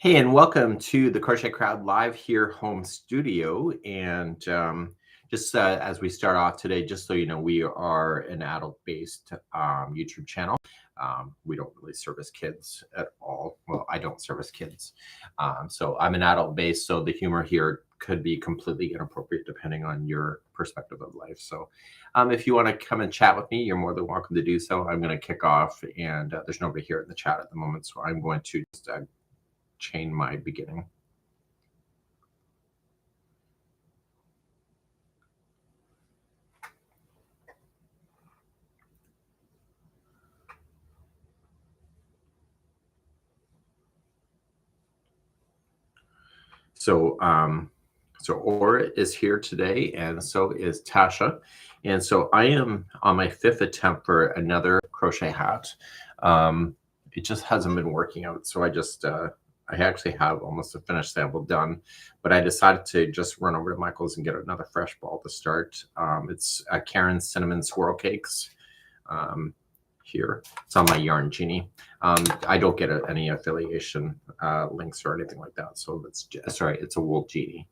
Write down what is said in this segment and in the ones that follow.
Hey, and welcome to the Crochet Crowd live here home studio. And just as we start off today, just so you know, we are an adult-based YouTube channel. We don't really service kids at all. Well, I don't service kids. So I'm an adult-based, so the humor here could be completely inappropriate depending on your perspective of life. So if you want to come and chat with me, you're more than welcome to do so. I'm going to kick off, and there's nobody here in the chat at the moment, so I'm going to just chain my beginning. So Aura is here today, and so is Tasha. And so I am on my 5th attempt for another crochet hat. It just hasn't been working out. So I actually have almost a finished sample done, but I decided to just run over to Michael's and get another fresh ball to start. It's Karen's Cinnamon Swirl Cakes. Here it's on my Yarn Genie. I don't get any affiliation links or anything like that, so it's a Wool Genie.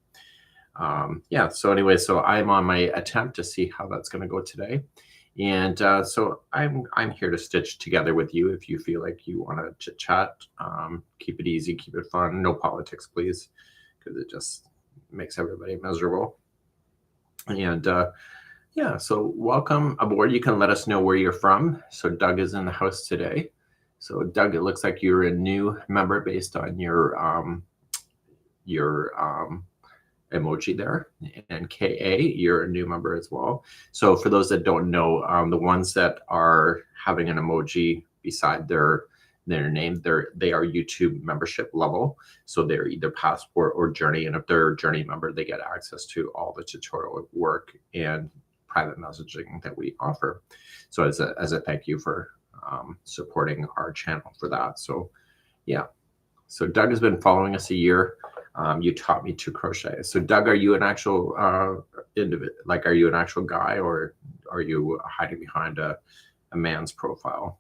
Yeah, so anyway, so I'm on my attempt to see how that's going to go today, and so I'm here to stitch together with you if you feel like you want to chit chat. Keep it easy, keep it fun, no politics please, because it just makes everybody miserable. And yeah, so welcome aboard. You can let us know where you're from. So Doug is in the house today. So Doug, it looks like you're a new member based on your emoji there. And KA, you're a new member as well. So for those that don't know, the ones that are having an emoji beside their name, they are YouTube membership level. So they're either Passport or Journey. And if they're a Journey member, they get access to all the tutorial work and private messaging that we offer. So as a thank you for supporting our channel for that. So yeah, so Doug has been following us a year. You taught me to crochet. So Doug, are you an actual individual? Like, are you an actual guy, or are you hiding behind a man's profile?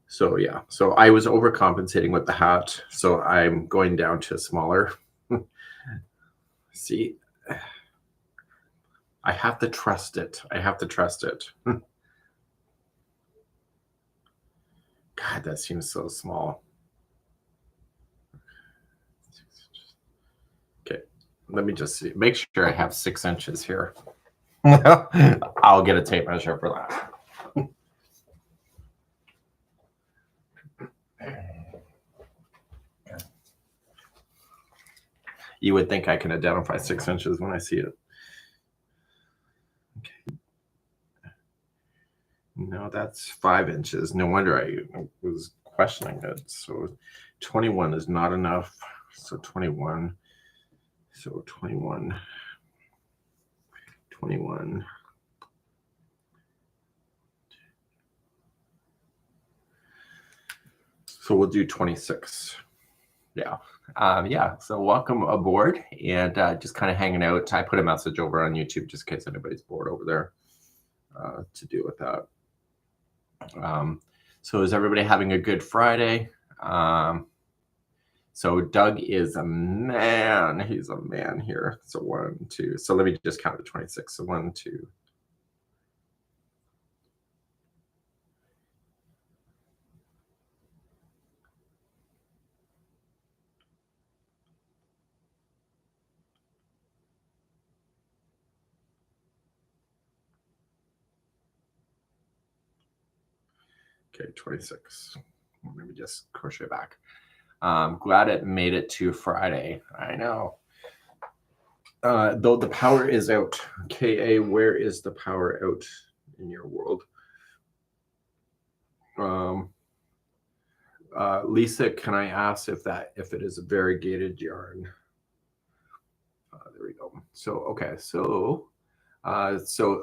So yeah, so I was overcompensating with the hat, so I'm going down to a smaller. See, I have to trust it. I have to trust it. God, that seems so small. Okay, let me just see. Make sure I have 6 inches here. I'll get a tape measure for that. You would think I can identify 6 inches when I see it. Okay. No, that's 5 inches. No wonder I was questioning it. So 21 is not enough. So 21. So 21. 21. So we'll do 26. Yeah. Yeah, so welcome aboard, and just kind of hanging out. I put a message over on YouTube just in case anybody's bored over there to do with that. So is everybody having a good Friday? So Doug is a man. He's a man here. So 1, 2. So let me just count to 26. So 1, 2. Okay, 26. Let me just crochet back. Glad it made it to Friday. I know. Though the power is out. KA, where is the power out in your world? Lisa, can I ask if it is a variegated yarn? There we go. So okay, so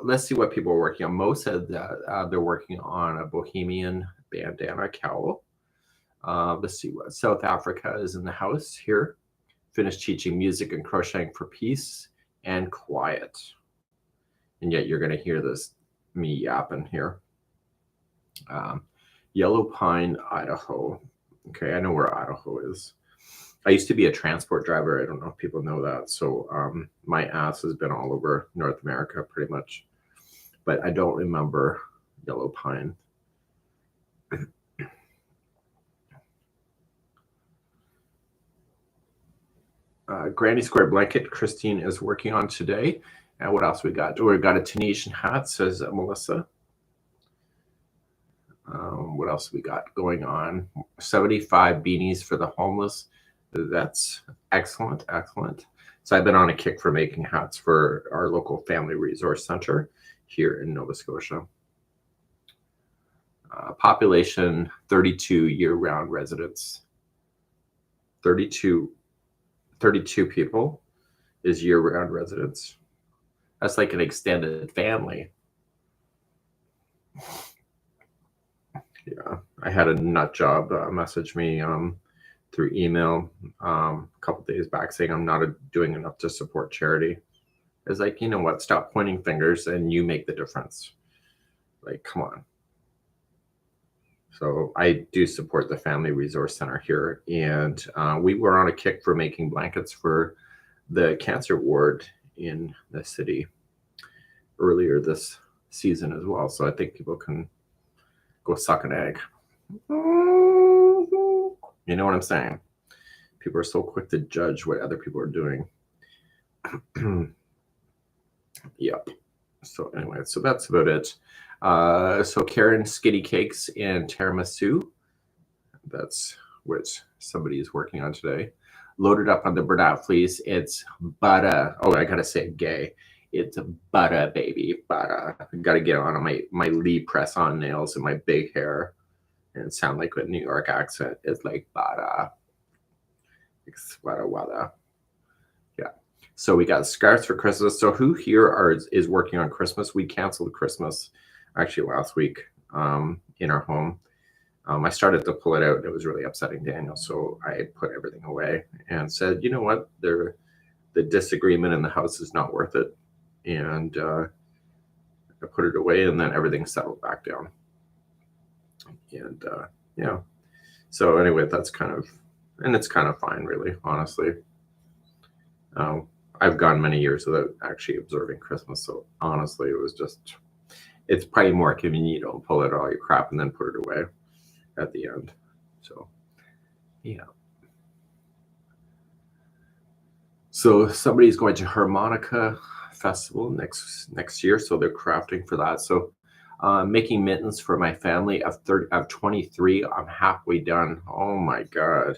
let's see what people are working on. Mo said that they're working on a Bohemian bandana cowl. Let's see what South Africa is in the house here. Finished teaching music and crocheting for peace and quiet. And yet you're going to hear this me yapping here. Yellow Pine, Idaho. Okay, I know where Idaho is. I used to be a transport driver. I don't know if people know that. So my ass has been all over North America pretty much, but I don't remember yellow pine. Granny Square blanket Christine is working on today. And what else we got? We got a Tunisian hat, says Melissa. What else we got going on? 75 beanies for the homeless. That's excellent, excellent. So I've been on a kick for making hats for our local family resource center here in Nova Scotia. Population 32 year-round residents. 32 people is year-round residents. That's like an extended family. Yeah, I had a nut job message me through email a couple days back saying I'm not doing enough to support charity. It's like, you know what? Stop pointing fingers and you make the difference. Like, come on. So I do support the Family Resource Center here, and we were on a kick for making blankets for the cancer ward in the city earlier this season as well. So I think people can go suck an egg. You know what I'm saying? People are so quick to judge what other people are doing. Yep. So anyway, so that's about it. So Karen, Skitty Cakes and tiramisu. That's what somebody is working on today. Loaded up on the burnout fleece. It's butter. Oh, I gotta say gay. It's butter, baby, butter. I gotta get on my Lee press-on nails and my big hair and sound like a New York accent. It's like butter. It's butter, butter. Yeah. So we got scarves for Christmas. So who here is working on Christmas? We canceled Christmas actually last week in our home. I started to pull it out. It was really upsetting Daniel. So I put everything away and said, you know what? The disagreement in the house is not worth it. And I put it away, and then everything settled back down. And yeah. So anyway, that's kind of, and it's kind of fine, really, honestly. I've gone many years without actually observing Christmas. So honestly, it was just, it's probably more convenient. You don't pull out all your crap and then put it away at the end. So yeah. So somebody's going to harmonica festival next year, so they're crafting for that. So making mittens for my family of 23. I'm halfway done. Oh my god.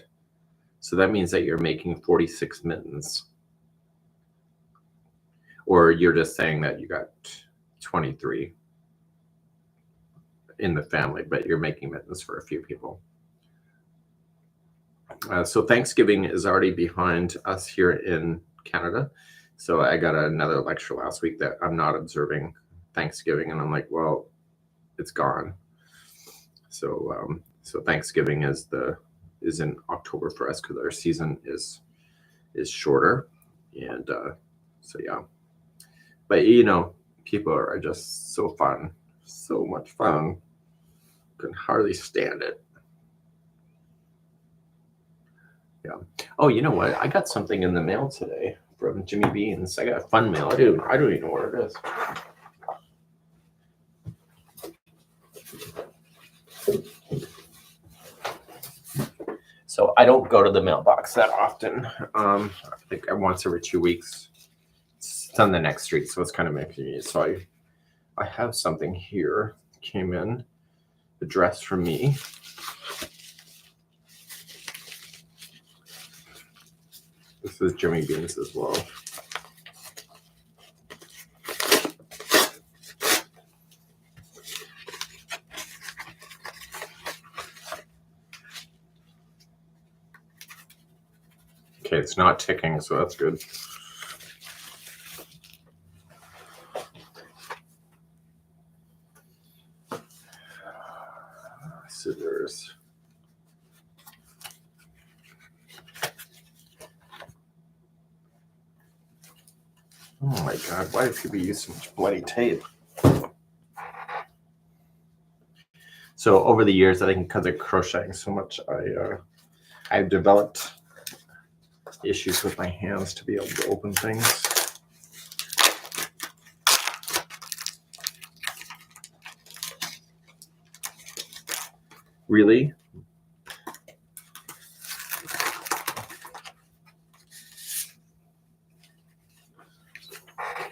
So that means that you're making 46 mittens, or you're just saying that you got 23 in the family, but you're making mittens for a few people. So Thanksgiving is already behind us here in Canada. So I got another lecture last week that I'm not observing Thanksgiving, and I'm like, well, it's gone. So so Thanksgiving is in October for us because our season is shorter, and so yeah. But you know, people are just so fun, so much fun. Can hardly stand it. Yeah. Oh, you know what? I got something in the mail today from Jimmy Beans. I got fun mail. I don't even know what it is. So I don't go to the mailbox that often. I think once every 2 weeks. It's on the next street, so it's kind of making me. So I have something here. Came in, addressed from me. This is Jimmy Beans as well. Okay, it's not ticking, so that's good. Scissors. Oh my god, why do people use so much bloody tape? So over the years, I think because of crocheting so much, I've developed issues with my hands to be able to open things. Really?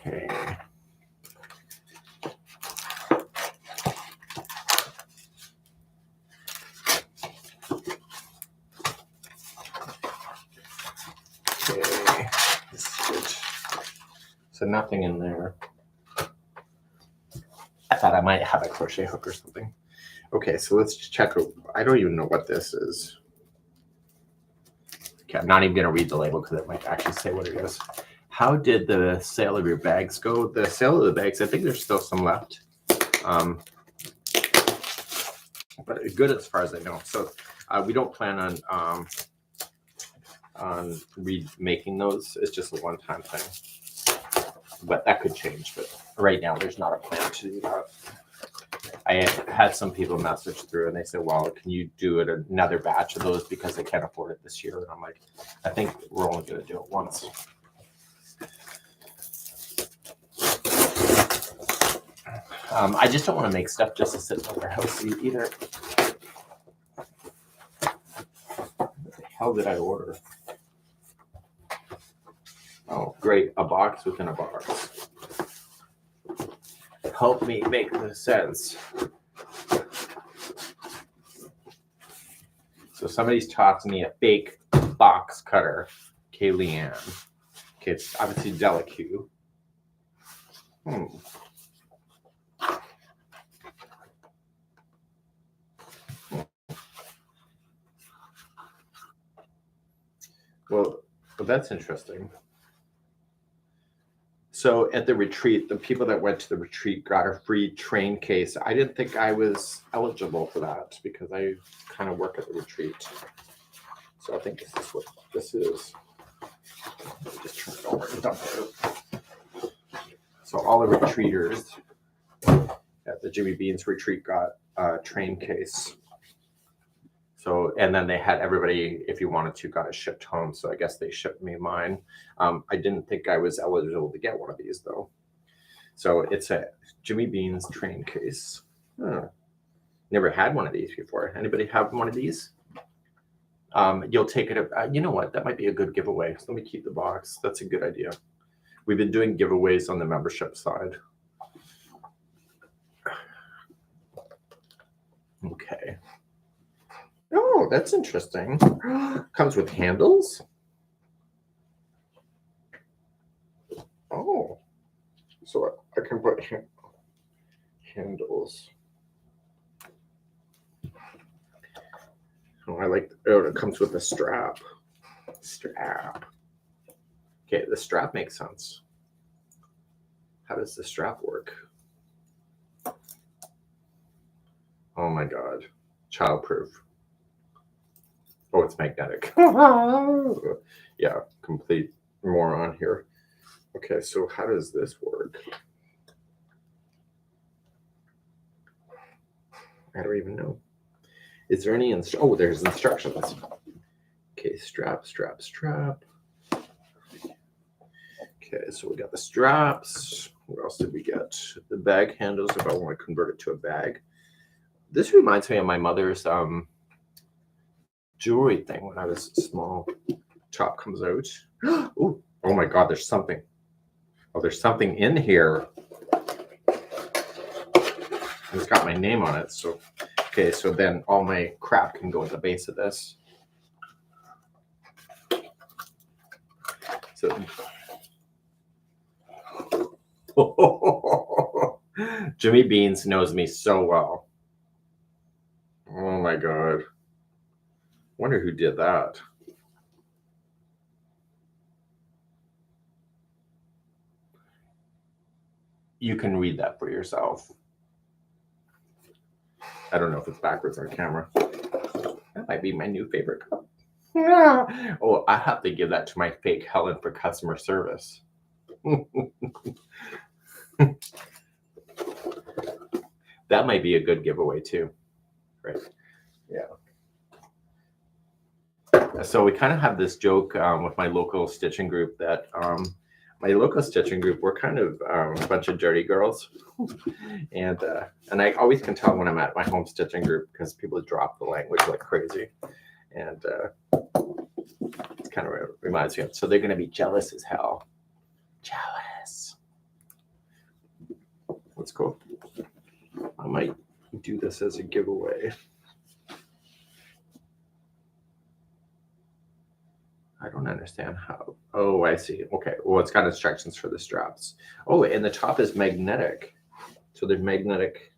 Okay. Okay. So nothing in there. I thought I might have a crochet hook or something. Okay, so let's check. I don't even know what this is. Okay, I'm not even going to read the label because it might actually say what it is. How did the sale of your bags go? The sale of the bags, I think there's still some left. But good as far as I know. So we don't plan on remaking those. It's just a one-time thing. But that could change. But right now, there's not a plan to do that. I had some people message through and they said, well, can you do it another batch of those because they can't afford it this year? And I'm like, I think we're only going to do it once. I just don't want to make stuff just to sit in the warehouse either. What the hell did I order? Oh, great. A box within a box. Help me make this sense. So somebody's tossed me a fake box cutter. Okay, Leanne. Okay, it's obviously Delicue. Well, that's interesting. So at the retreat, the people that went to the retreat got a free train case. I didn't think I was eligible for that because I kind of work at the retreat. So I think this is what this is. Just turn it over and dump it. So all the retreaters at the Jimmy Bean's retreat got a train case. So, and then they had everybody, if you wanted to, got it shipped home. So I guess they shipped me mine. I didn't think I was eligible to get one of these though. So it's a Jimmy Bean's train case. Never had one of these before. Anybody have one of these? You'll take it. You know what? That might be a good giveaway. So let me keep the box. That's a good idea. We've been doing giveaways on the membership side. Okay. Oh, that's interesting. Comes with handles. Oh, so I can put handles. Oh, I like. Oh, it comes with a strap. Strap. Okay, the strap makes sense. How does the strap work? Oh my God, childproof. Oh, it's magnetic. Yeah, complete moron here. Okay, so how does this work? I don't even know. Is there any oh, there's instructions. Okay, strap, strap, strap. Okay, so we got the straps. What else did we get? The bag handles if I want to convert it to a bag. This reminds me of my mother's jewelry thing when I was small. Top comes out. Ooh, oh my God, there's something. Oh, there's something in here. It's got my name on it. So, okay, so then all my crap can go at the base of this. So, Jimmy Beans knows me so well. Oh my God. Wonder who did that. You can read that for yourself. I don't know if it's backwards on camera. That might be my new favorite cup. Oh, I have to give that to my fake Helen for customer service. That might be a good giveaway too. Right. Yeah. So we kind of have this joke with my local stitching group that we're kind of a bunch of dirty girls, and I always can tell when I'm at my home stitching group because people drop the language like crazy, and it kind of reminds me of. So they're going to be jealous as hell. Jealous. That's cool. I might do this as a giveaway. I don't understand how. Oh, I see. Okay. Well, it's got instructions for the straps. Oh, and the top is magnetic. So there's magnetic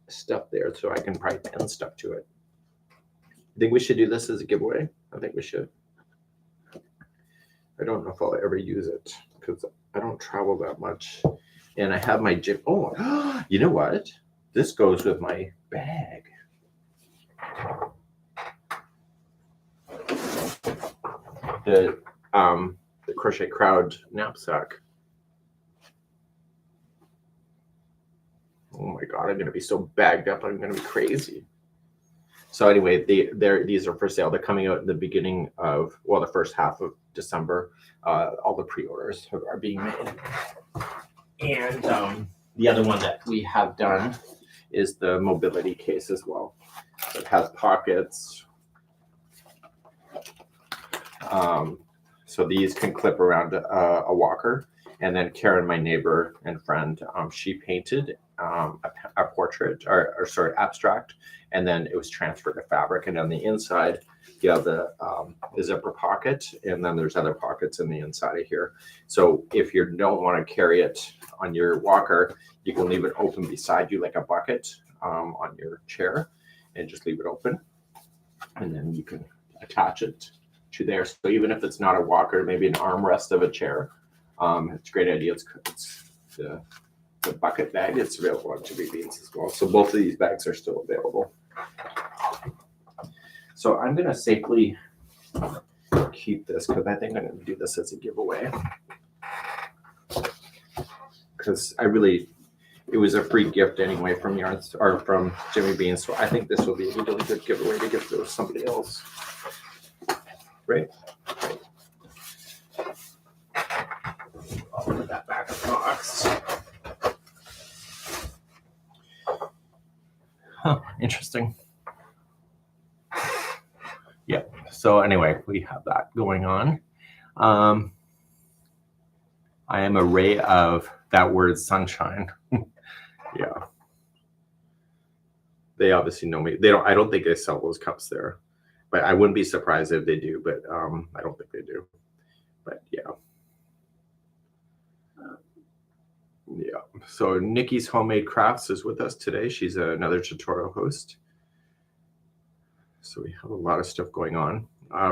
stuff there, so I can probably pin stuff to it. I think we should do this as a giveaway. I think we should. I don't know if I'll ever use it because I don't travel that much. And I have my gym. Oh, you know what? This goes with my bag. The Crochet Crowd knapsack. Oh my God, I'm gonna be so bagged up. I'm gonna be crazy. So anyway, these are for sale. They're coming out in the beginning of, well, the first half of December. All the pre-orders are being made. And the other one that we have done is the mobility case as well. So it has pockets. So these can clip around a walker. And then Karen, my neighbor and friend, she painted a portrait, or sorry, abstract, and then it was transferred to fabric. And on the inside, you have the zipper pocket, and then there's other pockets in the inside of here. So if you don't want to carry it on your walker, you can leave it open beside you like a bucket on your chair, and just leave it open, and then you can attach it to there. So even if it's not a walker, maybe an armrest of a chair, it's a great idea. It's the bucket bag. It's available on Jimmy Beans as well. So both of these bags are still available. So I'm going to safely keep this because I think I'm going to do this as a giveaway. Because it was a free gift anyway from Yarns or from Jimmy Beans. So I think this will be a really good giveaway to give to somebody else. Right? I'll put that back in the box. Huh, interesting. Yeah, so anyway, we have that going on. I am a ray of that word sunshine. Yeah. They obviously know me. I don't think they sell those cups there. But I wouldn't be surprised if they do, but I don't think they do. But yeah. Yeah. So Nikki's Homemade Crafts is with us today. She's another tutorial host. So we have a lot of stuff going on.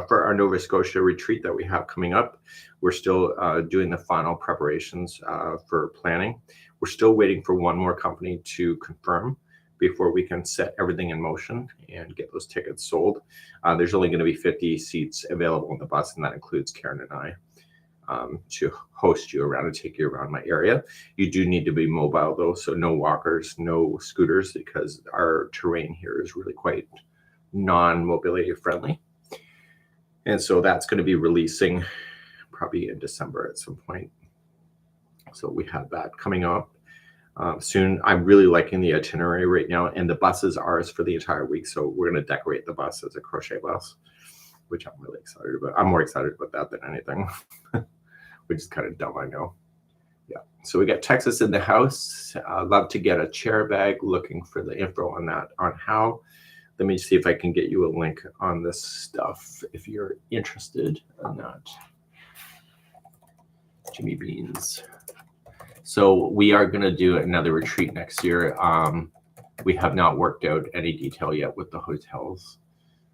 For our Nova Scotia retreat that we have coming up, we're still doing the final preparations for planning. We're still waiting for one more company to confirm before we can set everything in motion and get those tickets sold. There's only going to be 50 seats available on the bus, and that includes Karen and I, to host you around and take you around my area. You do need to be mobile though, so no walkers, no scooters, because our terrain here is really quite non-mobility friendly. And so that's going to be releasing probably in December at some point. So we have that coming up soon. I'm really liking the itinerary right now, and the bus is ours for the entire week. So we're going to decorate the bus as a crochet bus, which I'm really excited about. I'm more excited about that than anything, which is kind of dumb, I know. Yeah. So we got Texas in the house. Love to get a chair bag. Looking for the info on that, on how. Let me see if I can get you a link on this stuff if you're interested in that. Jimmy Beans. So we are going to do another retreat next year. We have not worked out any detail yet with the hotels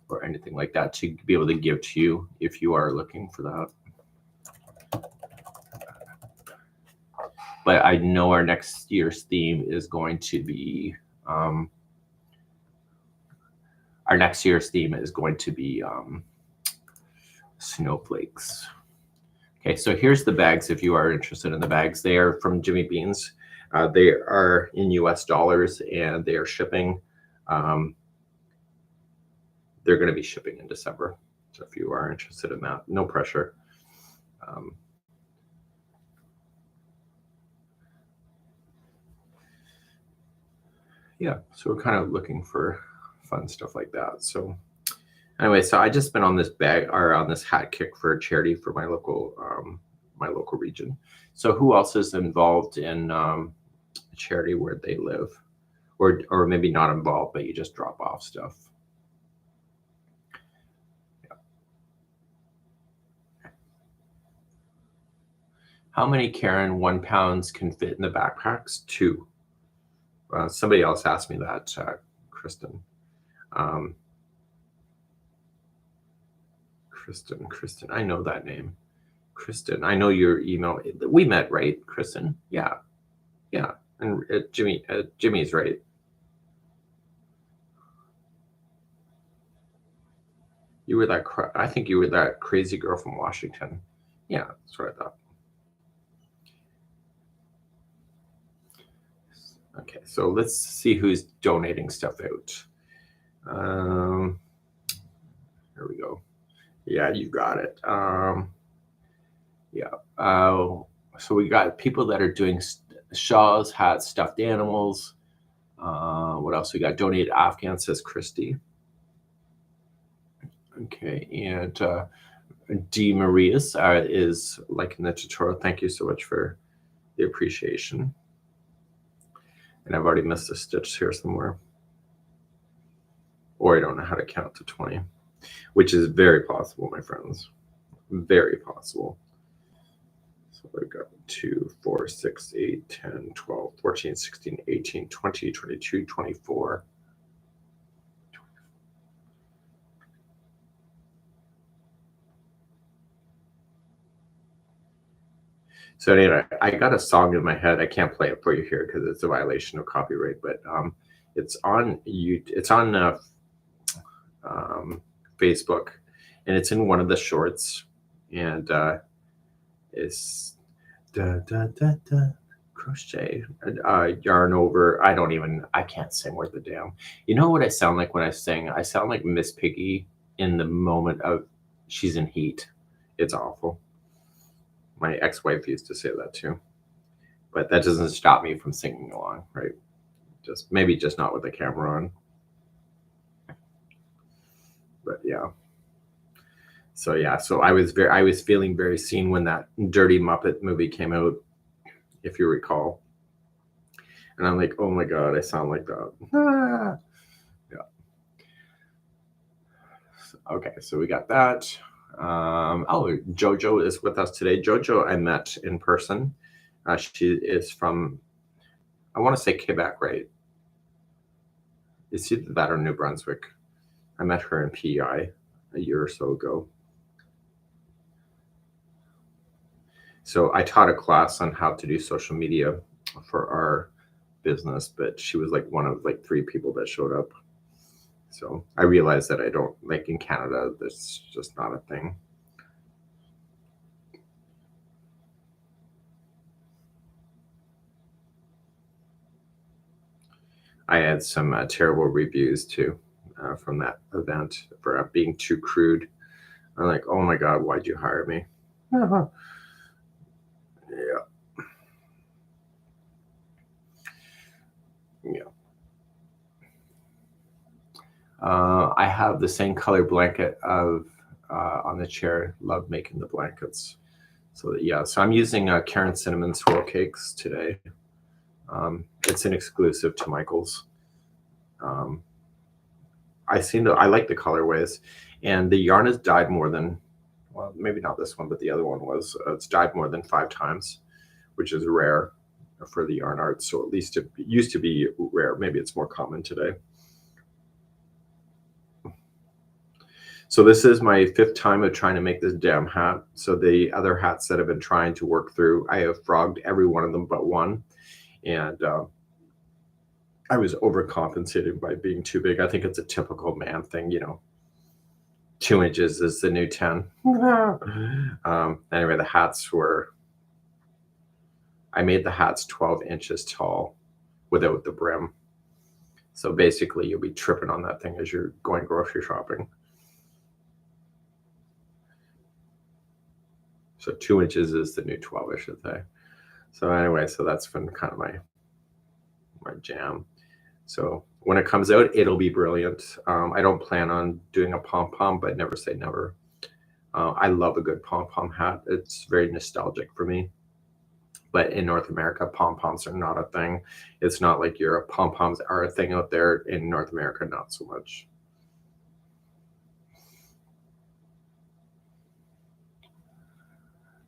or anything like that to be able to give to you if you are looking for that. But I know our next year's theme is going to be snowflakes. Okay, so here's the bags if you are interested in the bags. They are from Jimmy Beans. They are in US dollars and they are shipping they're going to be shipping in December. So if you are interested in that, no pressure. Yeah, so we're kind of looking for fun stuff like that. So anyway, so I just been on this bag or on this hat kick for a charity for my local region. So who else is involved in a charity where they live, or maybe not involved, but you just drop off stuff? Yeah. How many Karen 1 pounds can fit in the backpacks? 2. Somebody else asked me that, Kristen. Kristen, I know that name. Kristen, I know your email. We met, right, Kristen? Yeah. And Jimmy's right. You were that. I think you were that crazy girl from Washington. Yeah, that's what I thought. Okay, so let's see who's donating stuff out. Here we go. Yeah, you got it. Yeah. So we got people that are doing shawls, hats, stuffed animals. What else we got? Donate Afghan, says Christy. Okay, and D. Marias is liking the tutorial. Thank you so much for the appreciation. And I've already missed a stitch here somewhere. Or I don't know how to count to 20, which is very possible, my friends. Very possible. So we've got 2, 4, 6, 8, 10, 12, 14, 16, 18, 20, 22, 24. So anyway, I got a song in my head. I can't play it for you here because it's a violation of copyright, but it's on Facebook, and it's in one of the shorts, and it's da da da da crochet yarn over. I can't sing worth a damn. You know what I sound like when I sing? I sound like Miss Piggy in the moment of she's in heat. It's awful. My ex-wife used to say that too, but that doesn't stop me from singing along, right? Maybe just not with the camera on. But yeah. So yeah, so I was feeling very seen when that Dirty Muppet movie came out, if you recall. And I'm like, oh my God, I sound like that. Ah. Yeah. Okay, so we got that. Oh, Jojo is with us today. Jojo I met in person. She is from, I want to say Quebec, right? It's either that or New Brunswick. I met her in PEI a year or so ago. So I taught a class on how to do social media for our business, but she was like one of like 3 people that showed up. So I realized that I don't, like in Canada, that's just not a thing. I had some terrible reviews too from that event for being too crude. I'm like, oh my God, why'd you hire me? Yeah. Yeah. I have the same color blanket of on the chair. Love making the blankets. So yeah, so I'm using Karen Cinnamon Swirl Cakes today. It's an exclusive to Michael's. I like the colorways, and the yarn has dyed more than, well, maybe not this one, but the other one was. It's dyed more than 5 times, which is rare for the yarn art. So at least it used to be rare. Maybe it's more common today. So this is my 5th time of trying to make this damn hat. So the other hats that I've been trying to work through, I have frogged every one of them but one. And I was overcompensated by being too big. I think it's a typical man thing, 2 inches is the new 10. Anyway, the hats I made the hats 12 inches tall without the brim. So basically you'll be tripping on that thing as you're going grocery shopping. So 2 inches is the new 12, I should say. So anyway, so that's been kind of my jam. So when it comes out, it'll be brilliant. I don't plan on doing a pom-pom, but never say never. I love a good pom-pom hat. It's very nostalgic for me. But in North America, pom-poms are not a thing. It's not like Europe. Pom-poms are a thing out there. In North America, not so much.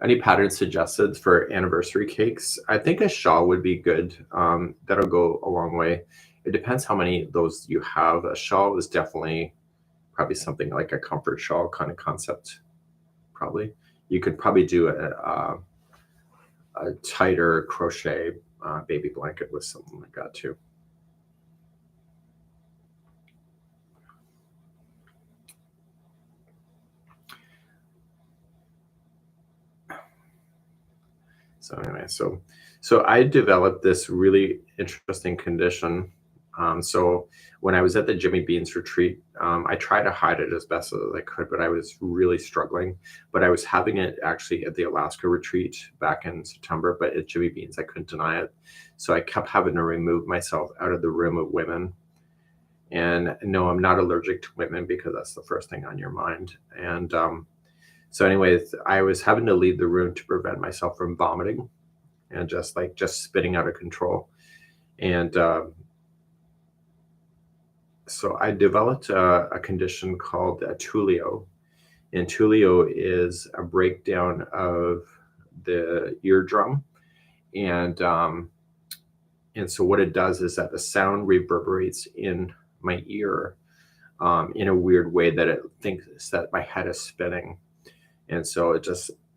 Any patterns suggested for anniversary cakes? I think a shawl would be good. That'll go a long way. It depends how many of those you have. A shawl is definitely probably something like a comfort shawl kind of concept. Probably you could probably do a tighter crochet baby blanket with something like that too. So anyway, so I developed this really interesting condition. So when I was at the Jimmy Beans retreat, I tried to hide it as best as I could, but I was really struggling. But I was having it actually at the Alaska retreat back in September, but at Jimmy Beans, I couldn't deny it. So I kept having to remove myself out of the room of women. And no, I'm not allergic to women because that's the first thing on your mind. And so anyways, I was having to leave the room to prevent myself from vomiting and just spitting out of control. And so I developed a condition called tulio. And tulio is a breakdown of the eardrum. And so what it does is that the sound reverberates in my ear in a weird way that it thinks that my head is spinning. And so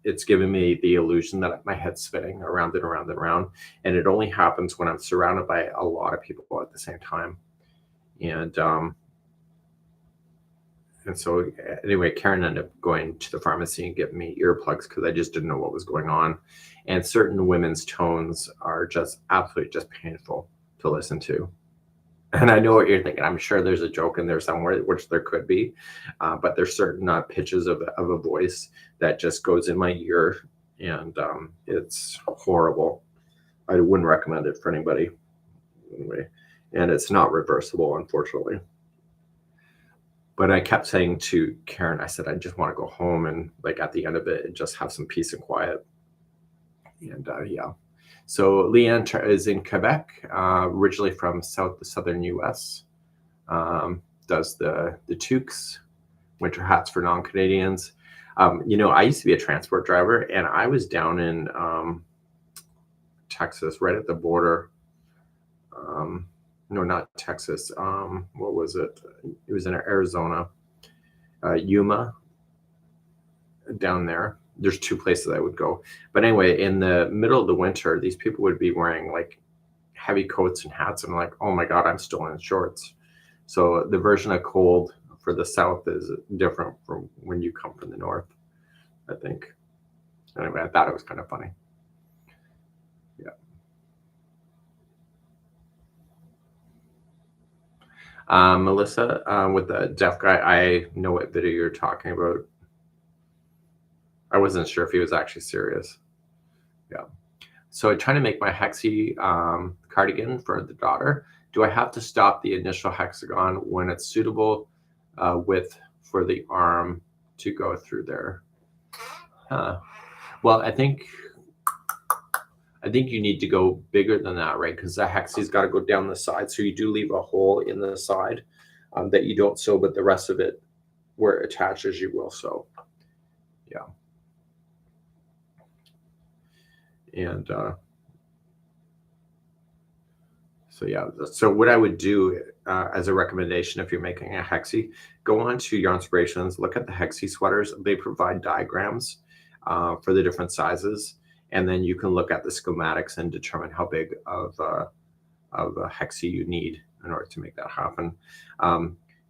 it's giving me the illusion that my head's spinning around and around and around. And it only happens when I'm surrounded by a lot of people at the same time. And so anyway, Karen ended up going to the pharmacy and getting me earplugs because I just didn't know what was going on. And certain women's tones are just absolutely just painful to listen to. And I know what you're thinking. I'm sure there's a joke in there somewhere, which there could be, but there's certain pitches of a voice that just goes in my ear, and it's horrible. I wouldn't recommend it for anybody. Anyway, and it's not reversible, unfortunately. But I kept saying to Karen, I said, I just want to go home and at the end of it, and just have some peace and quiet. And yeah. So Leanne is in Quebec, originally from the southern U.S. Does the toques, winter hats for non-Canadians. I used to be a transport driver, and I was down in Texas, right at the border. No, not Texas. What was it? It was in Arizona, Yuma, down there. There's two places I would go. But anyway, in the middle of the winter, these people would be wearing heavy coats and hats. And I'm like, oh my God, I'm still in shorts. So the version of cold for the South is different from when you come from the North, I think. Anyway, I thought it was kind of funny. Yeah. Melissa, with the deaf guy, I know what video you're talking about. I wasn't sure if he was actually serious. Yeah. So I'm trying to make my hexie cardigan for the daughter. Do I have to stop the initial hexagon when it's suitable width for the arm to go through there? Well, I think you need to go bigger than that, right? Because the hexie's got to go down the side. So you do leave a hole in the side that you don't sew, but the rest of it where it attaches, you will sew. Yeah. And so yeah, so what I would do as a recommendation if you're making a hexie, go on to Yarnspirations, look at the hexie sweaters. They provide diagrams for the different sizes, and then you can look at the schematics and determine how big of a hexie you need in order to make that happen.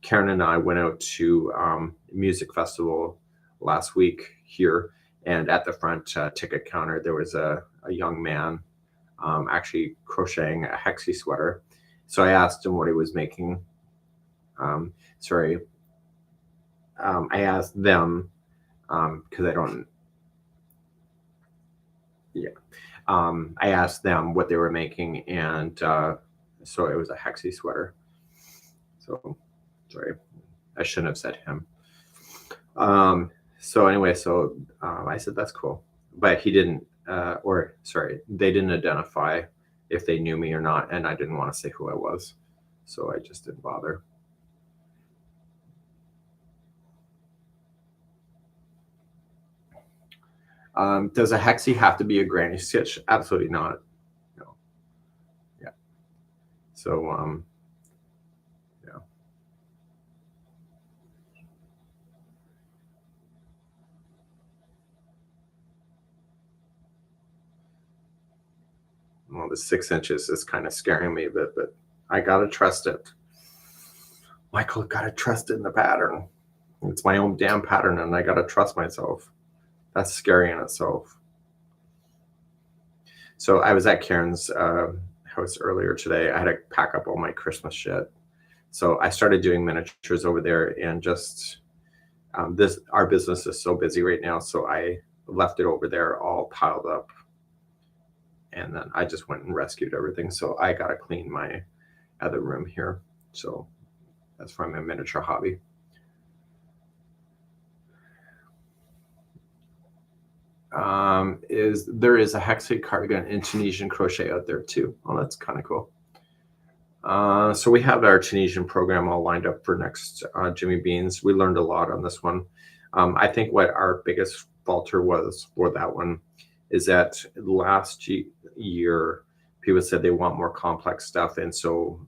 Karen and I went out to a music festival last week here, and at the front ticket counter, there was a young man actually crocheting a hexie sweater. So I asked him what he was making. I asked them because Yeah. I asked them what they were making, and so it was a hexy sweater. So sorry, I shouldn't have said him. So anyway, so I said that's cool, but he didn't, or sorry, they didn't identify if they knew me or not, and I didn't want to say who I was, so I just didn't bother. Does a hexie have to be a granny stitch? Absolutely not. No. Yeah. So yeah. Well, the 6 inches is kind of scaring me a bit, but I gotta trust it. Michael, gotta trust in the pattern. It's my own damn pattern, and I gotta trust myself. That's scary in itself. So I was at Karen's house earlier today. I had to pack up all my Christmas shit. So I started doing miniatures over there, and just this our business is so busy right now, so I left it over there all piled up, and then I just went and rescued everything. So I gotta clean my other room here. So that's from my miniature hobby. Is there is a hexagon cardigan in Tunisian crochet out there too? Oh, that's kind of cool. So we have our Tunisian program all lined up for next Jimmy Beans. We learned a lot on this one. I think what our biggest falter was for that one is that last year people said they want more complex stuff, and so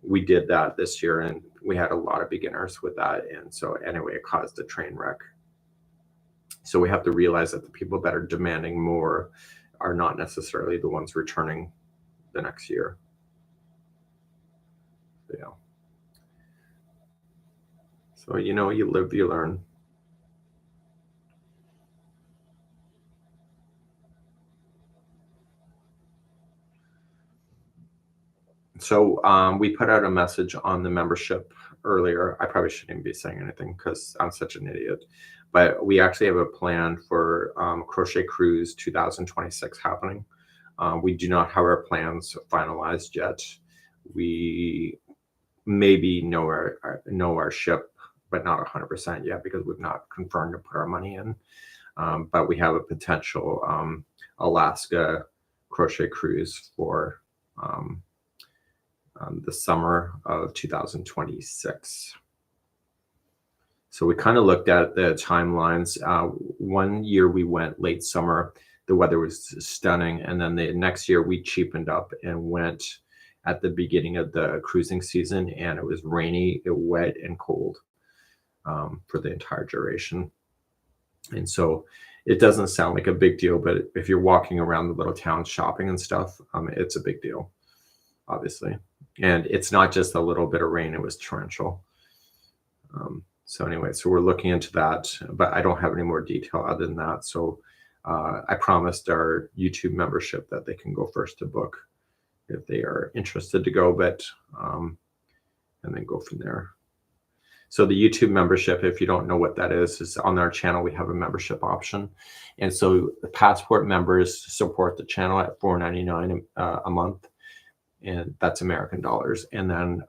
we did that this year, and we had a lot of beginners with that, and so anyway, it caused a train wreck. So we have to realize that the people that are demanding more are not necessarily the ones returning the next year. So, yeah. So you live, you learn. So we put out a message on the membership earlier. I probably shouldn't even be saying anything because I'm such an idiot. But we actually have a plan for Crochet Cruise 2026 happening. We do not have our plans finalized yet. We maybe know our ship, but not 100% yet because we've not confirmed to put our money in. But we have a potential Alaska crochet cruise for the summer of 2026. So we kind of looked at the timelines. One year we went late summer, the weather was stunning, and then the next year we cheapened up and went at the beginning of the cruising season, and it was rainy, wet, and cold for the entire duration. And so it doesn't sound like a big deal, but if you're walking around the little town shopping and stuff, it's a big deal, obviously. And it's not just a little bit of rain, it was torrential. So anyway, so we're looking into that, but I don't have any more detail other than that. So I promised our YouTube membership that they can go first to book if they are interested to go, but and then go from there. So the YouTube membership, if you don't know what that is on our channel, we have a membership option. And so the Passport members support the channel at $4.99 a month, and that's American dollars. And then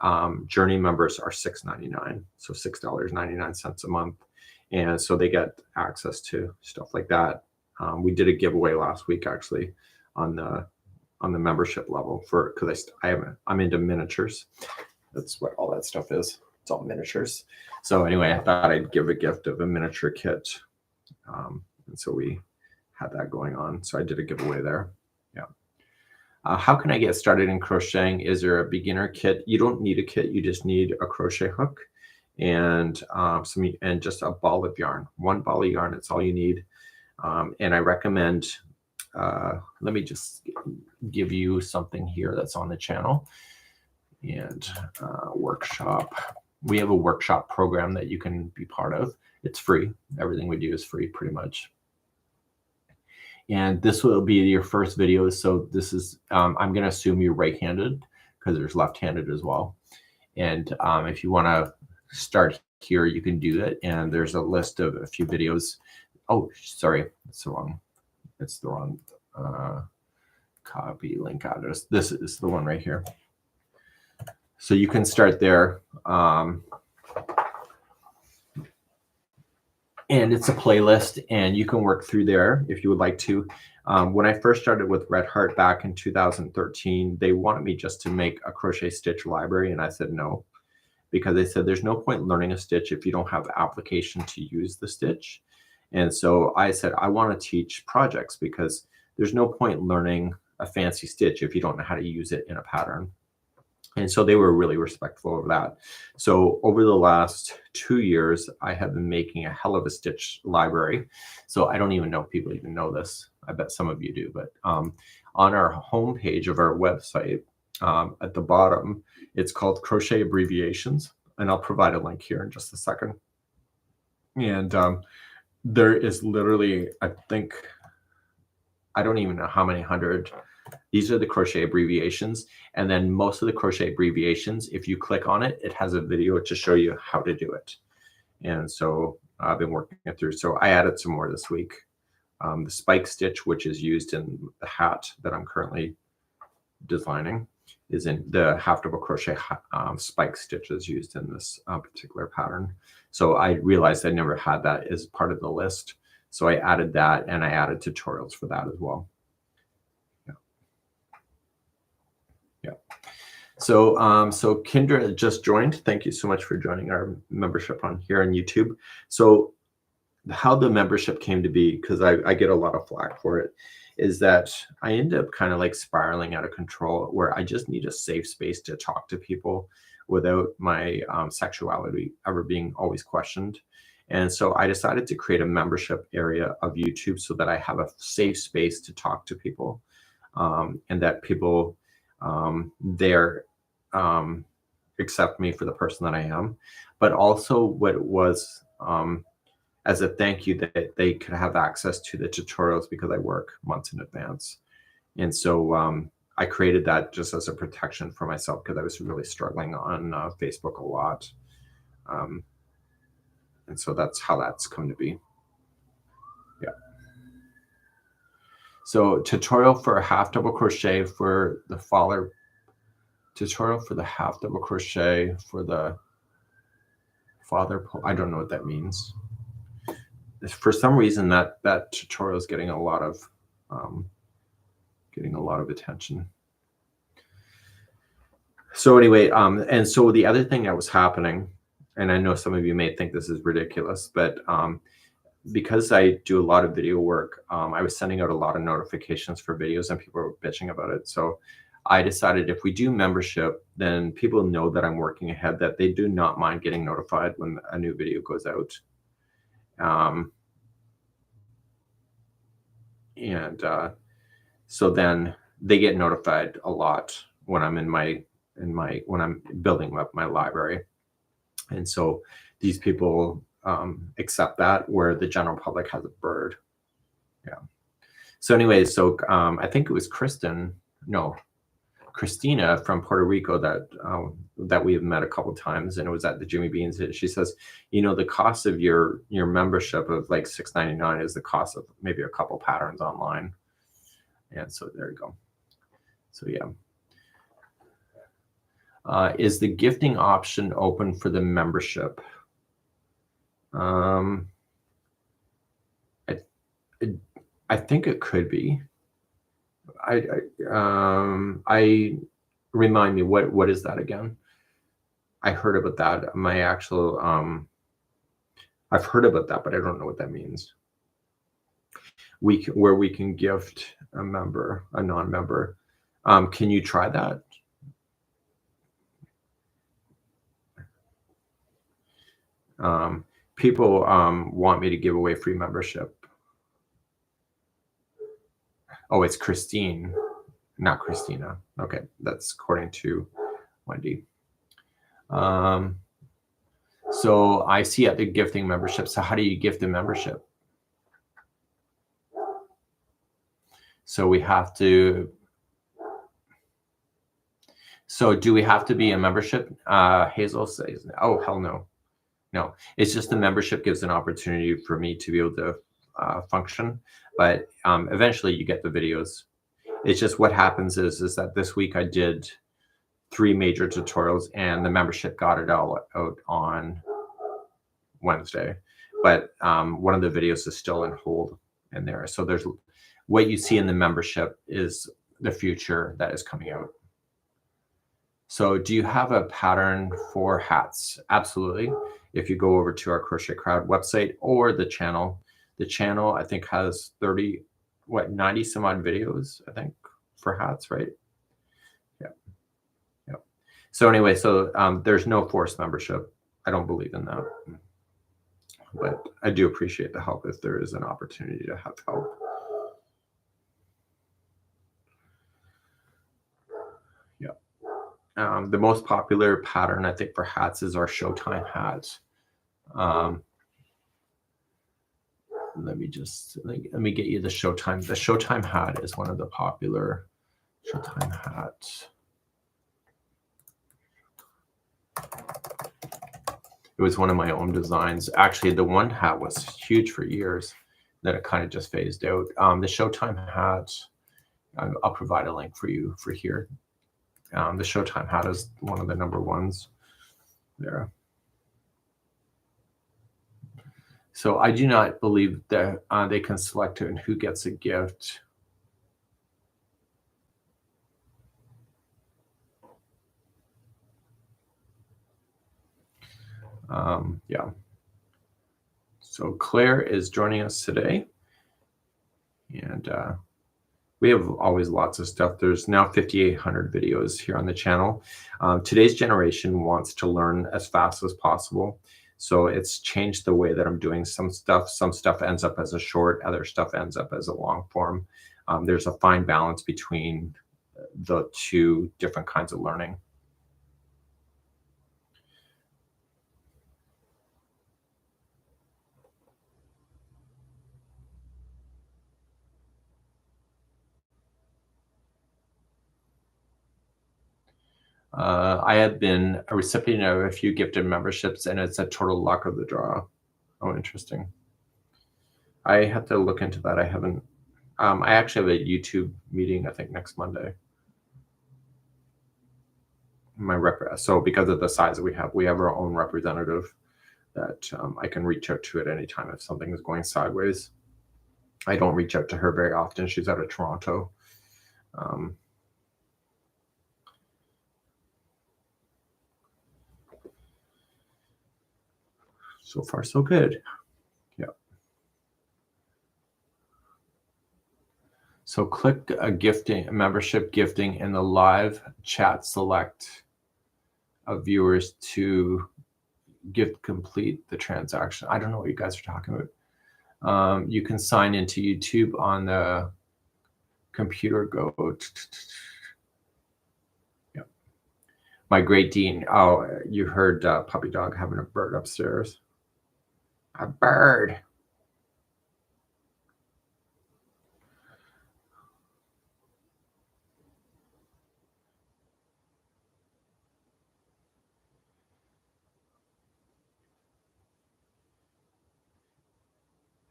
Journey members are $6.99, so $6.99 a month. And so they get access to stuff like that. We did a giveaway last week actually on the membership level for because I'm into miniatures. That's what all that stuff is. It's all miniatures. So anyway, I thought I'd give a gift of a miniature kit, and so we had that going on. So I did a giveaway there. Yeah. How can I get started in crocheting? Is there a beginner kit? You don't need a kit. You just need a crochet hook and and just a ball of yarn. One ball of yarn. That's all you need. And I recommend. Let me just give you something here that's on the channel. And workshop. We have a workshop program that you can be part of. It's free. Everything we do is free pretty much. And this will be your first video. So this is, I'm going to assume you're right-handed because there's left-handed as well. And if you want to start here, you can do it. And there's a list of a few videos. Oh, sorry, that's the wrong. it's the wrong copy link address. This is the one right here. So you can start there. And it's a playlist, and you can work through there if you would like to. When I first started with Red Heart back in 2013, they wanted me just to make a crochet stitch library, and I said no, because they said there's no point learning a stitch if you don't have the application to use the stitch. And so I said I want to teach projects, because there's no point learning a fancy stitch if you don't know how to use it in a pattern. And so they were really respectful of that. So over the last 2 years, I have been making a hell of a stitch library. So I don't even know if people even know this. I bet some of you do. But on our homepage of our website, at the bottom, it's called Crochet Abbreviations. And I'll provide a link here in just a second. And there is literally, I think, I don't even know how many hundred. These are the crochet abbreviations. And then most of the crochet abbreviations, if you click on it, it has a video to show you how to do it. And so I've been working it through. So I added some more this week. The spike stitch, which is used in the hat that I'm currently designing, is in the half double crochet spike stitches used in this particular pattern. So I realized I never had that as part of the list. So I added that, and I added tutorials for that as well. So Kendra just joined. Thank you so much for joining our membership on here on YouTube. So how the membership came to be, because I get a lot of flack for it, is that I end up kind of like spiraling out of control, where I just need a safe space to talk to people without my sexuality ever being always questioned. And so I decided to create a membership area of YouTube so that I have a safe space to talk to people, and that people there accept me for the person that I am, but also what it was as a thank you that they could have access to the tutorials, because I work months in advance. And so I created that just as a protection for myself, because I was really struggling on Facebook a lot. And so that's how that's come to be. Yeah. So tutorial for a half double crochet for the father, tutorial for the half double crochet for the father. I don't know what that means. For some reason that tutorial is getting a lot of attention. So anyway, and so the other thing that was happening, and I know some of you may think this is ridiculous, but because I do a lot of video work, I was sending out a lot of notifications for videos, and people were bitching about it. So I decided if we do membership, then people know that I'm working ahead, that they do not mind getting notified when a new video goes out. So then they get notified a lot when I'm when I'm building up my library. And so these people accept that, where the general public has a bird. Yeah. So anyway, so I think it was Christina from Puerto Rico that we have met a couple of times, and it was at the Jimmy Beans. She says, you know, the cost of your membership of like $6.99 is the cost of maybe a couple patterns online. And so there you go. So yeah. Is the gifting option open for the membership? I think it could be. Remind me, what is that again? I heard about that. My actual I've heard about that, but I don't know what that means. Where we can gift a non-member. Can you try that? People want me to give away free membership. Oh, it's Christine, not Christina. Okay, that's according to Wendy. So I see at the gifting membership. So how do you gift a membership? So we have to. So do we have to be a membership? Hazel says, oh, hell no. No, it's just the membership gives an opportunity for me to be able to function, but eventually you get the videos. It's just what happens is that this week I did 3 major tutorials and the membership got it all out on Wednesday, but one of the videos is still in hold in there. So there's what you see in the membership is the future that is coming out. So do you have a pattern for hats? Absolutely. If you go over to our Crochet Crowd website or the channel I think has 90 some odd videos, I think, for hats, right? Yeah. Yeah. So anyway, so there's no forced membership. I don't believe in that. But I do appreciate the help if there is an opportunity to have help. Yeah. The most popular pattern, I think, for hats is our Showtime hats. Let me get you the Showtime. The Showtime hat is one of the popular Showtime hats. It was one of my own designs. Actually, the one hat was huge for years. Then it kind of just phased out. The Showtime hat, I'll provide a link for you for here. The Showtime hat is one of the #1s there. So I do not believe that they can select it and who gets a gift. Yeah. So Claire is joining us today. And we have always lots of stuff. There's now 5,800 videos here on the channel. Today's generation wants to learn as fast as possible. So it's changed the way that I'm doing some stuff. Some stuff ends up as a short, other stuff ends up as a long form. There's a fine balance between the two different kinds of learning. I have been a recipient of a few gifted memberships, and it's a total luck of the draw. Oh, interesting. I have to look into that. I haven't. I actually have a YouTube meeting, I think, next Monday. So because of the size that we have our own representative that I can reach out to at any time if something is going sideways. I don't reach out to her very often. She's out of Toronto. So far, so good. Yeah. So click a membership gifting in the live chat, select of viewers to gift complete the transaction. I don't know what you guys are talking about. You can sign into YouTube on the computer. Go. Yeah. My great Dean. Oh, you heard Puppy Dog having a bird upstairs. A bird.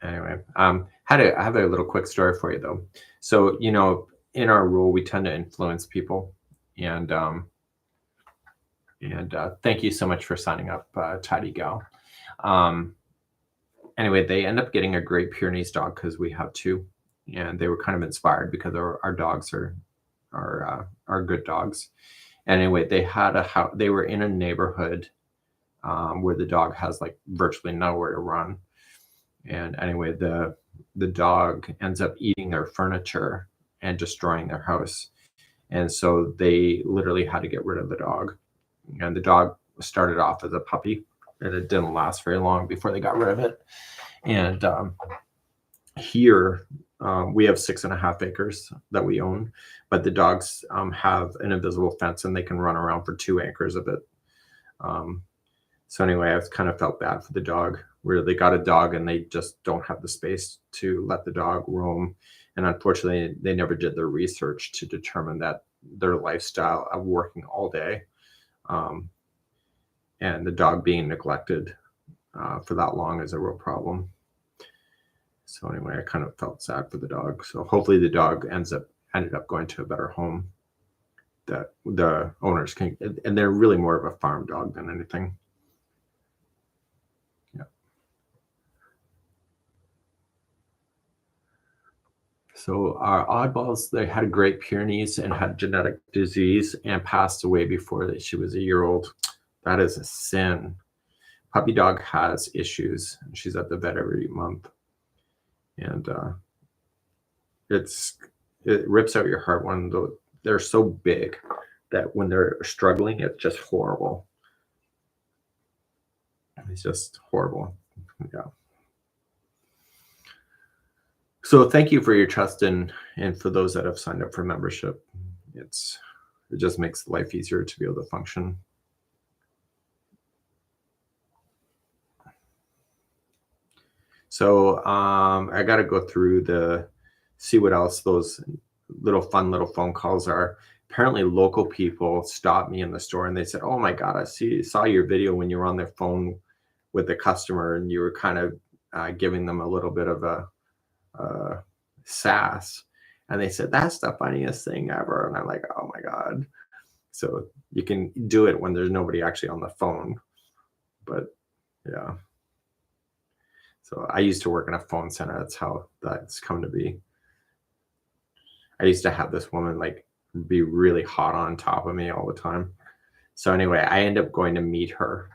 Anyway, I have a little quick story for you though. So, you know, in our rule, we tend to influence people, and thank you so much for signing up, Tidy Gal. Anyway, they end up getting a Great Pyrenees dog because we have 2, and they were kind of inspired because our dogs are good dogs. Anyway, they had they were in a neighborhood where the dog has like virtually nowhere to run. And anyway, the dog ends up eating their furniture and destroying their house. And so they literally had to get rid of the dog. And the dog started off as a puppy, and it didn't last very long before they got rid of it. And here we have 6.5 acres that we own, but the dogs have an invisible fence and they can run around for 2 acres of it. So anyway, I kind of felt bad for the dog, where they got a dog and they just don't have the space to let the dog roam. And unfortunately, they never did their research to determine that their lifestyle of working all day and the dog being neglected for that long is a real problem. So anyway, I kind of felt sad for the dog. So hopefully the dog ended up going to a better home that the owners can, and they're really more of a farm dog than anything. Yeah. So our oddballs, they had Great Pyrenees and had genetic disease and passed away before she was a year old. That is a sin. Puppy dog has issues. She's at the vet every month, and it rips out your heart when they're so big that when they're struggling, it's just horrible. It's just horrible. Yeah. So thank you for your trust and for those that have signed up for membership. It just makes life easier to be able to function. So I got to go through see what else those fun little phone calls are. Apparently local people stopped me in the store and they said, "Oh my God, saw your video when you were on their phone with the customer and you were kind of giving them a little bit of a sass." And they said, "That's the funniest thing ever." And I'm like, "Oh my God." So you can do it when there's nobody actually on the phone. But yeah. So I used to work in a phone center. That's how that's come to be. I used to have this woman like be really hot on top of me all the time. So anyway, I ended up going to meet her.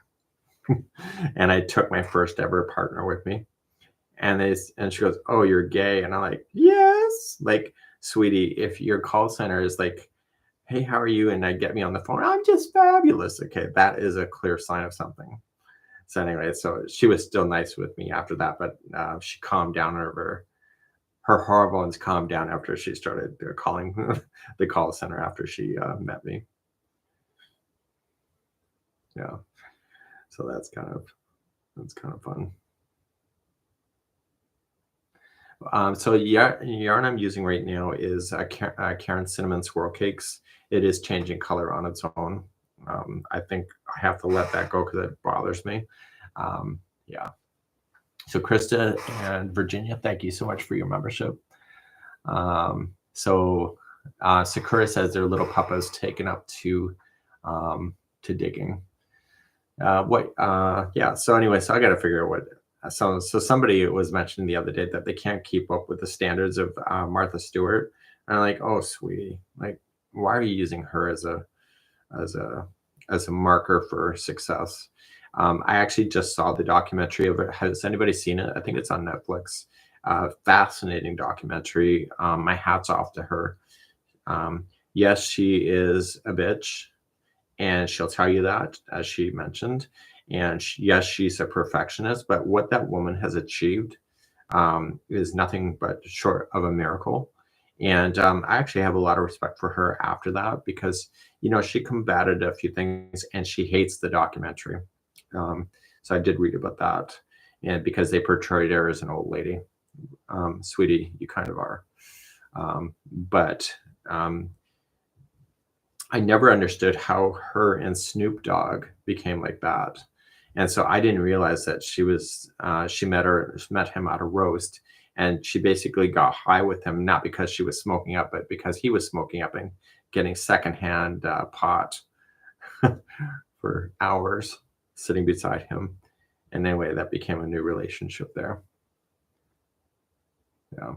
And I took my first ever partner with me. And she goes, "Oh, you're gay." And I'm like, "Yes." Like, "Sweetie, if your call center is like, 'Hey, how are you?' and I get me on the phone, 'I'm just fabulous.' Okay, that is a clear sign of something." So anyway, so she was still nice with me after that, but she calmed down over her hormones calmed down after she started calling the call center after she met me. Yeah, so that's kind of fun. So yarn I'm using right now is Karen Cinnamon Swirl Cakes. It is changing color on its own. I think I have to let that go because it bothers me. Yeah. So Krista and Virginia, thank you so much for your membership. So Sakura says their little puppa's taken up to digging. Yeah. So anyway, so I got to figure out what. So somebody was mentioning the other day that they can't keep up with the standards of Martha Stewart, and I'm like, "Oh, sweetie, like, why are you using her as a marker for success?" I actually just saw the documentary of it. Has anybody seen it? I think it's on Netflix. Fascinating documentary. My hat's off to her. Yes, she is a bitch, and she'll tell you that, as she mentioned. And yes, she's a perfectionist, but what that woman has achieved is nothing but short of a miracle. And I actually have a lot of respect for her after that because, she combated a few things and she hates the documentary. So I did read about that. And because they portrayed her as an old lady. Sweetie, you kind of are. But I never understood how her and Snoop Dogg became like that. And so I didn't realize that she met him at a roast, and she basically got high with him, not because she was smoking up, but because he was smoking up and getting secondhand pot for hours sitting beside him. And anyway, that became a new relationship there. Yeah.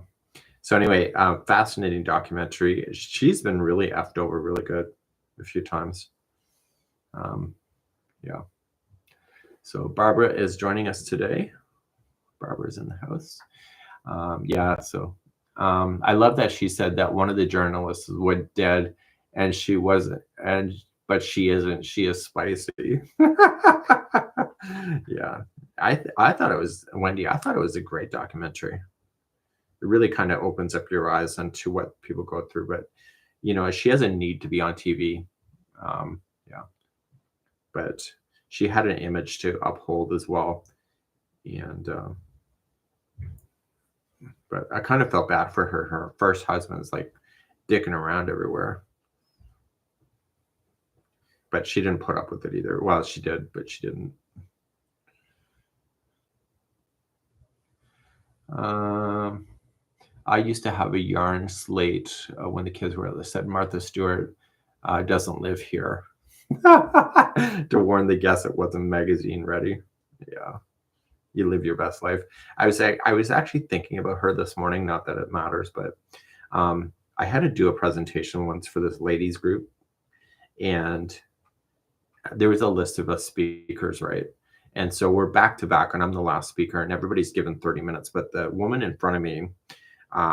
So anyway, fascinating documentary. She's been really effed over really good a few times. Yeah. So Barbara is joining us today. Barbara's in the house. Yeah. So I love that she said that one of the journalists was dead, and she wasn't, but she isn't. She is spicy. Yeah. I thought it was Wendy. I thought it was a great documentary. It really kind of opens up your eyes onto what people go through. But she has a need to be on TV. Yeah. But she had an image to uphold as well. And but I kind of felt bad for her. Her first husband's like dicking around everywhere. But she didn't put up with it either. Well, she did, but she didn't. I used to have a yarn slate when the kids were that said Martha Stewart doesn't live here. To warn the guests it wasn't magazine ready. Yeah, you live your best life. I was actually thinking about her this morning. Not that it matters, but I had to do a presentation once for this ladies group, and there was a list of us speakers, right? And so we're back to back, and I'm the last speaker, and everybody's given 30 minutes. But the woman in front of me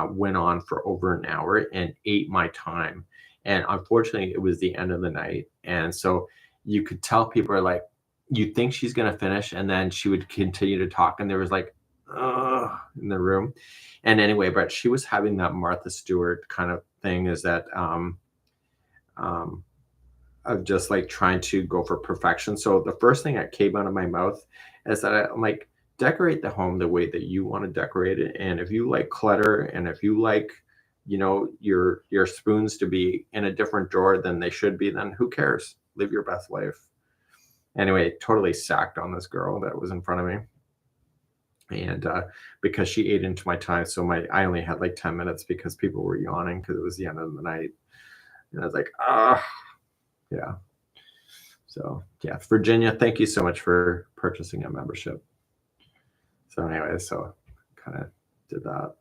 went on for over an hour and ate my time. And unfortunately, it was the end of the night. And so you could tell people are like, you think she's going to finish, and then she would continue to talk. And there was like, ugh, in the room. And anyway, but she was having that Martha Stewart kind of thing, is that of just like trying to go for perfection. So the first thing that came out of my mouth is that I'm like, decorate the home the way that you want to decorate it. And if you like clutter, and if you like, you know, your spoons to be in a different drawer than they should be, then who cares? Live your best life. Anyway, totally sacked on this girl that was in front of me. And because she ate into my time, so I only had like 10 minutes because people were yawning because it was the end of the night. And I was like, yeah. So yeah, Virginia, thank you so much for purchasing a membership. So anyway, so kind of did that.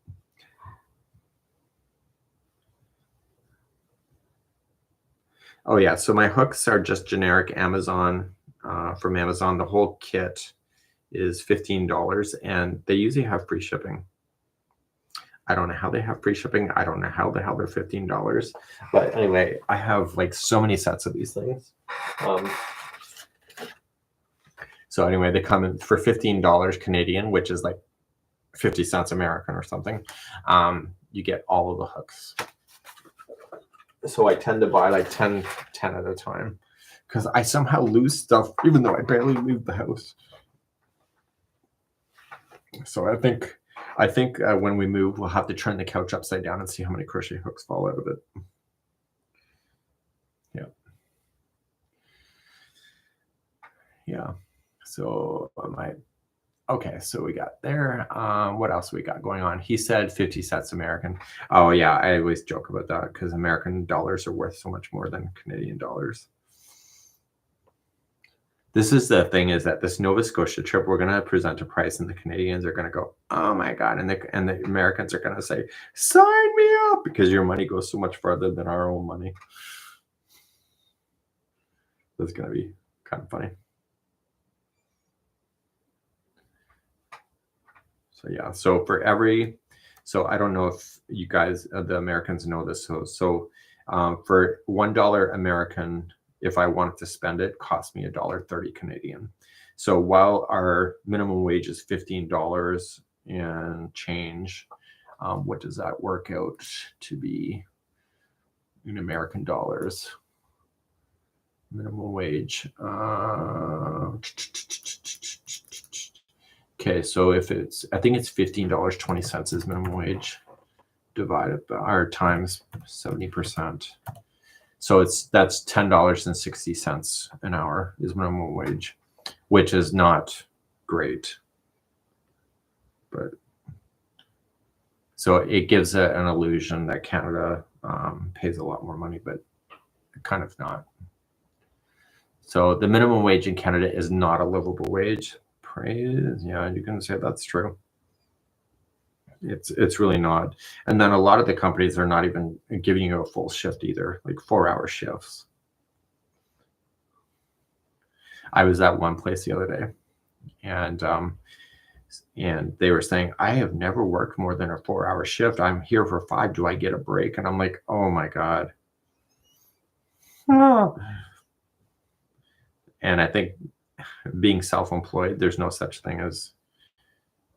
Oh yeah, so my hooks are just generic Amazon, from Amazon. The whole kit is $15, and they usually have free shipping. I don't know how they have free shipping. I don't know how the hell they're $15. But anyway, I have like so many sets of these things. So anyway, they come in for $15 Canadian, which is like 50 cents American or something. You get all of the hooks. So I tend to buy like 10 at a time because I somehow lose stuff even though I barely leave the house. So I think when we move, we'll have to turn the couch upside down and see how many crochet hooks fall out of it. Yeah. So okay, so we got there. What else we got going on? He said 50 cents American. Oh yeah, I always joke about that because American dollars are worth so much more than Canadian dollars. This is the thing, is that this Nova Scotia trip, we're going to present a price, and the Canadians are going to go, oh my God. And the Americans are going to say, sign me up, because your money goes so much farther than our own money. That's going to be kind of funny. So yeah, so so I don't know if you guys, the Americans, know this. So for $1 American, if I wanted to spend it, cost me $1.30 Canadian. So while our minimum wage is $15 and change, what does that work out to be in American dollars? Minimum wage. Okay, so if I think it's $15.20 is minimum wage, divided by our times 70%. So that's $10.60 an hour is minimum wage, which is not great. But so it gives an illusion that Canada pays a lot more money, but kind of not. So the minimum wage in Canada is not a livable wage. Praise, yeah, you can say that's true. It's really not. And then a lot of the companies are not even giving you a full shift either, like 4-hour shifts. I was at one place the other day, and they were saying, I have never worked more than a 4-hour shift. I'm here for 5. Do I get a break? And I'm like, oh my God. And I think being self-employed, there's no such thing as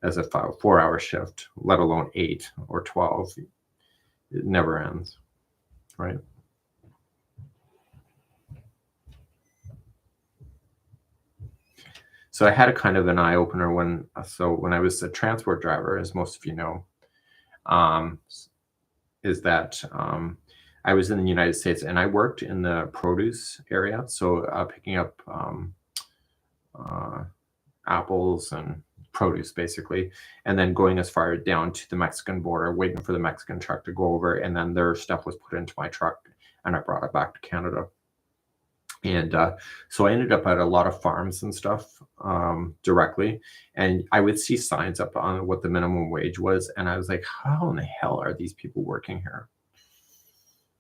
a 4-hour shift, let alone 8 or 12. It never ends, right? So I had a kind of an eye-opener when I was a transport driver, as most of you know, is that I was in the United States, and I worked in the produce area, so picking up apples and produce basically, and then going as far down to the Mexican border, waiting for the Mexican truck to go over, and then their stuff was put into my truck, and I brought it back to Canada. And so I ended up at a lot of farms and stuff directly, and I would see signs up on what the minimum wage was, and I was like, how in the hell are these people working here?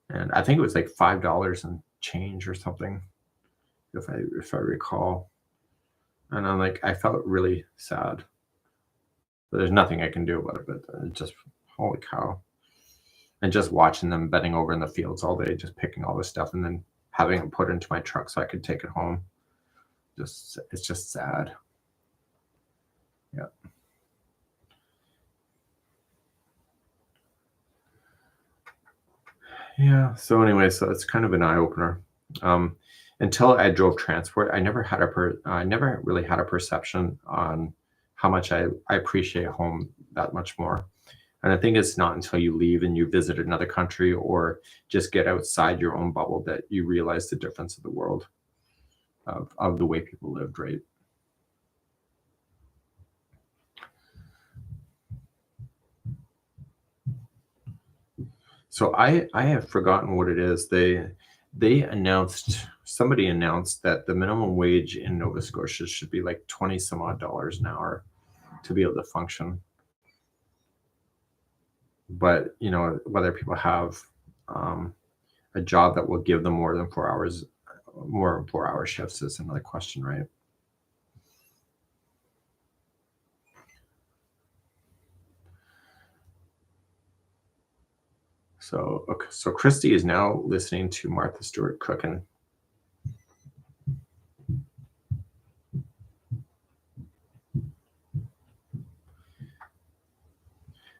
And I think it was like $5 and change or something, if I recall. And I'm like, I felt really sad. But there's nothing I can do about it, but just holy cow. And just watching them bending over in the fields all day, just picking all this stuff and then having it put into my truck so I could take it home. It's just sad. Yeah. Yeah. So anyway, so it's kind of an eye opener. Until I drove transport, I never really had a perception on how much I appreciate home that much more. And I think it's not until you leave and you visit another country or just get outside your own bubble that you realize the difference of the world, of the way people lived, right? So I have forgotten what it is. Somebody announced that the minimum wage in Nova Scotia should be like 20 some odd dollars an hour to be able to function. But you know, whether people have a job that will give them more than 4 hours, more than 4 hour shifts is another question, right? So, okay, so Christy is now listening to Martha Stewart cooking.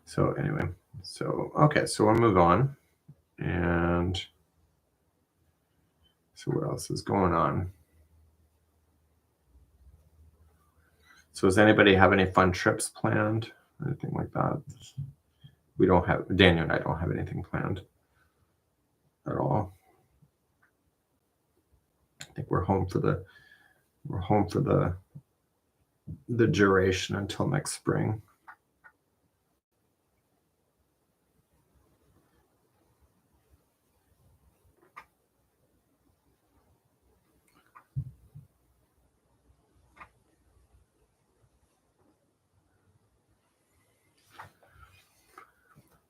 So anyway, so okay, so we'll move on. And so what else is going on? So does anybody have any fun trips planned? Anything like that? We don't have, Daniel and I don't have anything planned at all. I think we're home for the duration until next spring.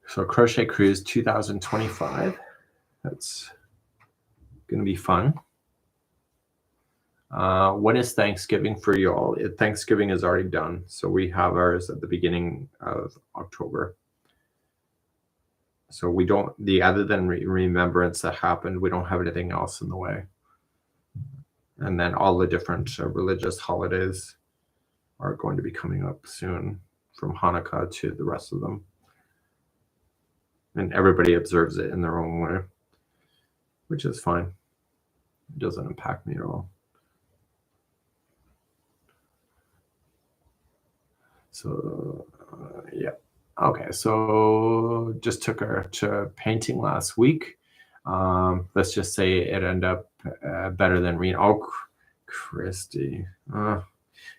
So Crochet Cruise 2025. That's going to be fun. When is Thanksgiving for you all? Thanksgiving is already done. So we have ours at the beginning of October. So we don't, other than remembrance that happened, we don't have anything else in the way. And then all the different religious holidays are going to be coming up soon, from Hanukkah to the rest of them. And everybody observes it in their own way, which is fine. It doesn't impact me at all. So, yeah. Okay, so just took her to painting last week. Let's just say it ended up better than Reno. Oh, Christy.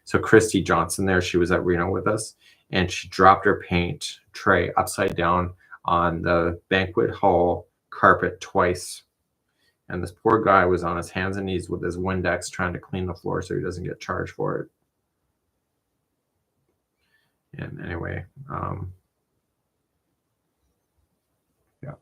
So Christy Johnson there, she was at Reno with us, and she dropped her paint tray upside down on the banquet hall carpet twice. And this poor guy was on his hands and knees with his Windex trying to clean the floor so he doesn't get charged for it. And anyway, yeah.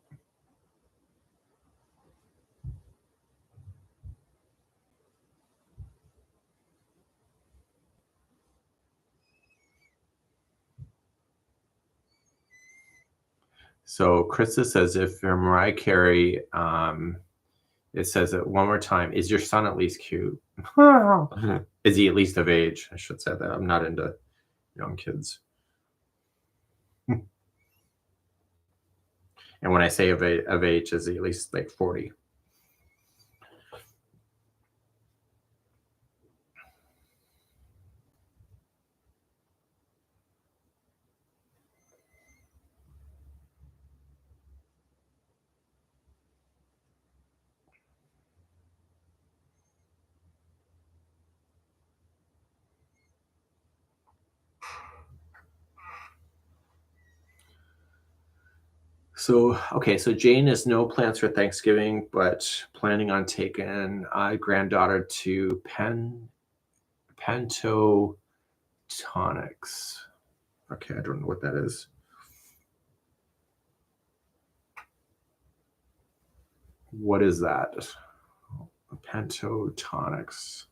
So Krista says, if you're Mariah Carey, it says it one more time. Is your son at least cute? Is he at least of age? I should say that. I'm not into young kids. And when I say of age, is he at least like 40? So, okay, so Jane has no plans for Thanksgiving, but planning on taking a granddaughter to pentatonics. Okay, I don't know what that is. What is that? Pentatonics.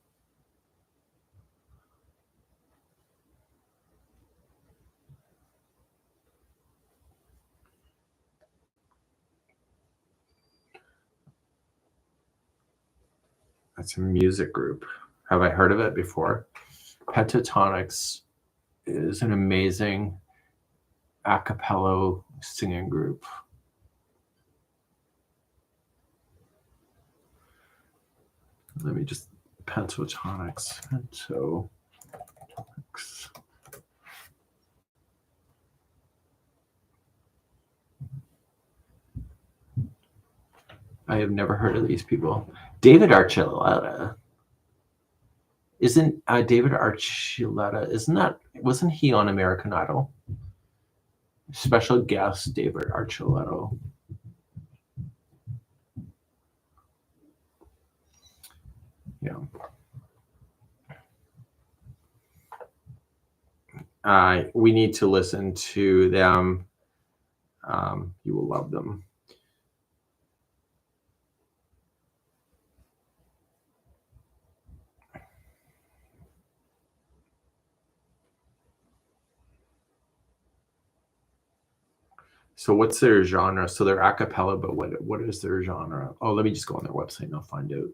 That's a music group. Have I heard of it before? Pentatonics is an amazing a cappella singing group. Let me just pentatonics. I have never heard of these people. David Archuleta. Isn't David Archuleta, wasn't he on American Idol? Special guest David Archuleta. Yeah. We need to listen to them. You will love them. So what's their genre? So they're a cappella, but what is their genre? Oh, let me just go on their website and I'll find out.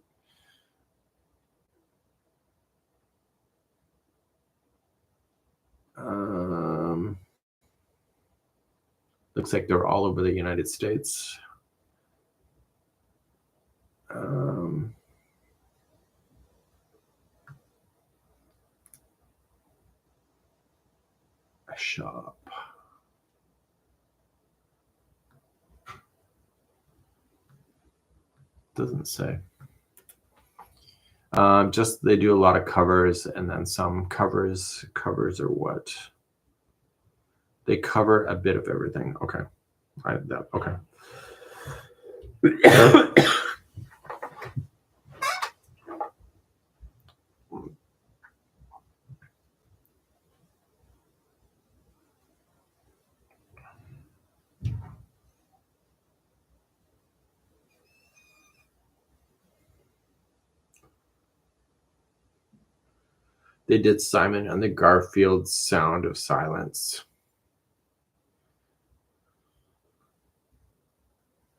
Looks like they're all over the United States. A shop. Doesn't say. Just they do a lot of covers, and then some covers are what? They cover a bit of everything. Okay. Okay. They did Simon and the Garfield Sound of Silence.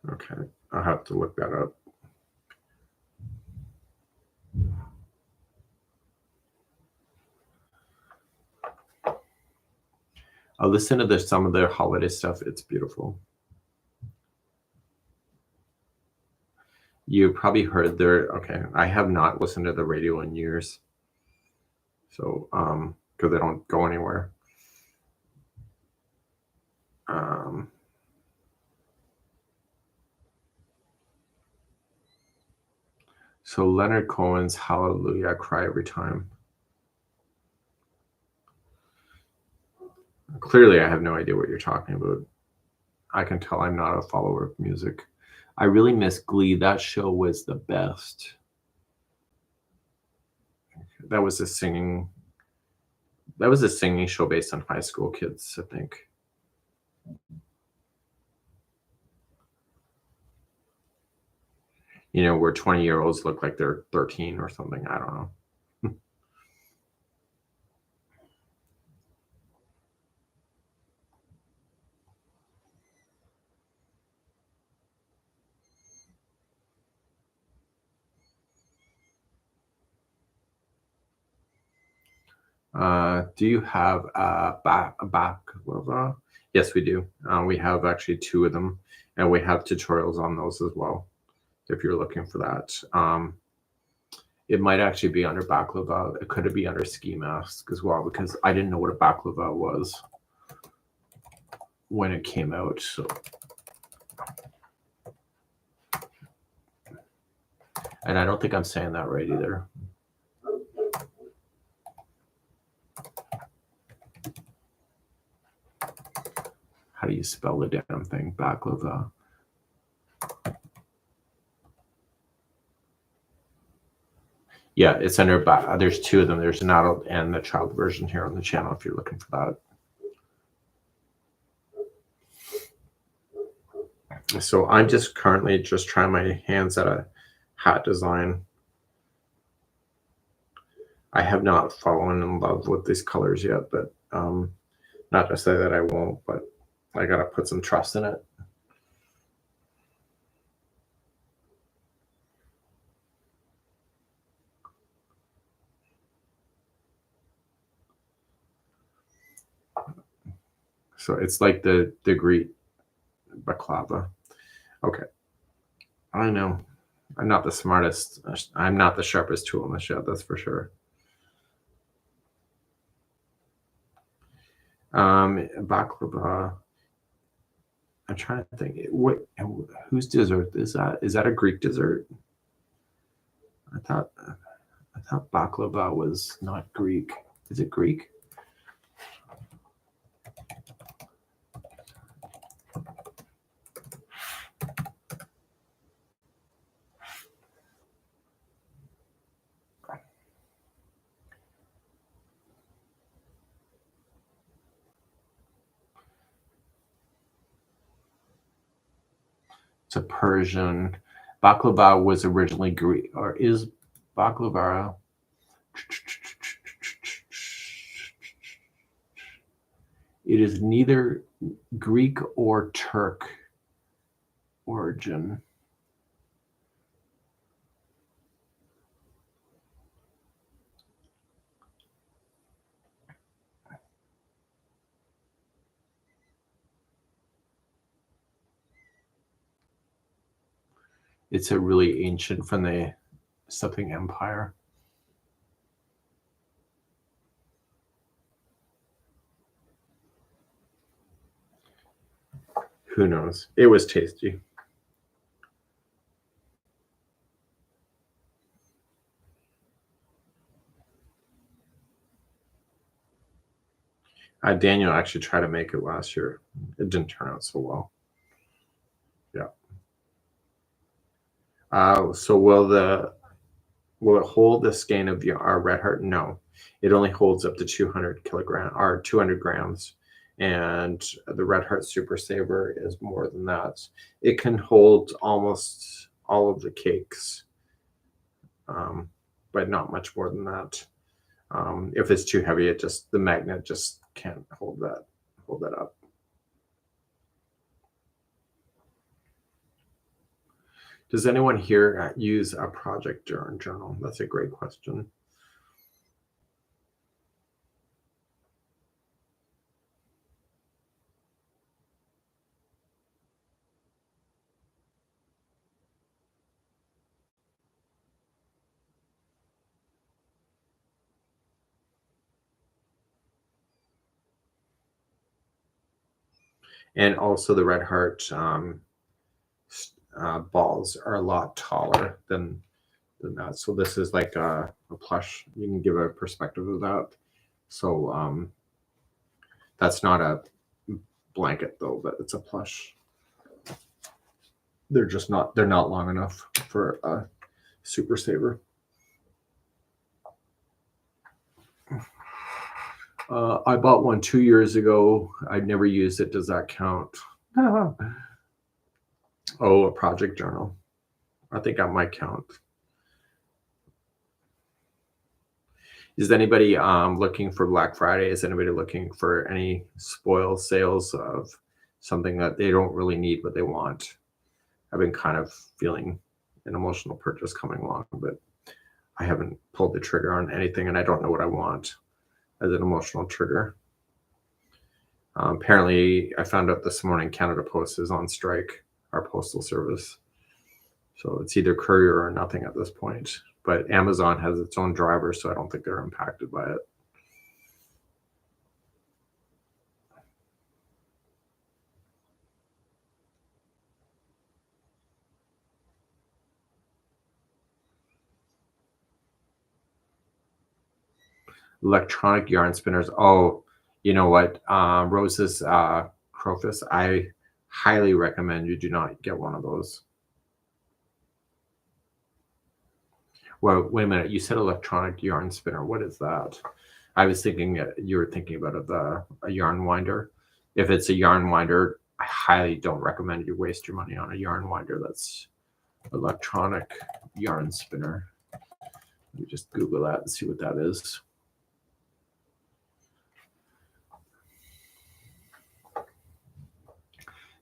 Okay, I'll have to look that up. I'll listen to some of their holiday stuff. It's beautiful. You probably heard okay, I have not listened to the radio in years. So, because they don't go anywhere. So Leonard Cohen's Hallelujah, I Cry Every Time. Clearly, I have no idea what you're talking about. I can tell I'm not a follower of music. I really miss Glee. That show was the best. That was a singing show based on high school kids, I think. You know, where 20-year-olds look like they're 13 or something. I don't know. Do you have a baklava? Yes, we do. We have actually 2 of them, and we have tutorials on those as well, if you're looking for that. It might actually be under baklava. It could be under ski mask as well, because I didn't know what a baklava was when it came out. So, and I don't think I'm saying that right either. How do you spell the damn thing? Baklava. Yeah, it's under, there's two of them. There's an adult and the child version here on the channel if you're looking for that. So I'm just currently just trying my hands at a hat design. I have not fallen in love with these colors yet, but not to say that I won't, but I got to put some trust in it. So it's like the Greek baklava. Okay. I know. I'm not the smartest. I'm not the sharpest tool in the shed, that's for sure. Baklava. I'm trying to think. Whose dessert is that? Is that a Greek dessert? I thought baklava was not Greek. Is it Greek? It's a Persian. Baklava was originally Greek, or is baklava? It is neither Greek or Turk origin. It's a really ancient from the something empire. Who knows? It was tasty. Daniel actually tried to make it last year. It didn't turn out so well. Yeah. So will it hold the skein of our red heart? No, it only holds up to 200 kilogram or 200 grams, and the red heart super saver is more than that. It can hold almost all of the cakes, but not much more than that. If it's too heavy, the magnet just can't hold that up. Does anyone here use a project journal? That's a great question. And also the red heart balls are a lot taller than that. So this is like a plush. You can give a perspective of that. So that's not a blanket though, but it's a plush. They're not long enough for a super saver. I bought one 2 years ago. I've never used it. Does that count? Oh, a project journal. I think that might count. Is anybody looking for Black Friday? Is anybody looking for any spoil sales of something that they don't really need but they want? I've been kind of feeling an emotional purchase coming along, but I haven't pulled the trigger on anything, and I don't know what I want as an emotional trigger. Apparently, I found out this morning Canada Post is on strike, our postal service. So it's either courier or nothing at this point. But Amazon has its own driver, so I don't think they're impacted by it. Electronic yarn spinners. Oh, you know what? Rose's Crochet, I highly recommend you do not get one of those. Well, wait a minute. You said electronic yarn spinner. What is that? I was thinking that you were thinking about a yarn winder. If it's a yarn winder, I highly don't recommend you waste your money on a yarn winder. That's electronic yarn spinner. Let me just Google that and see what that is.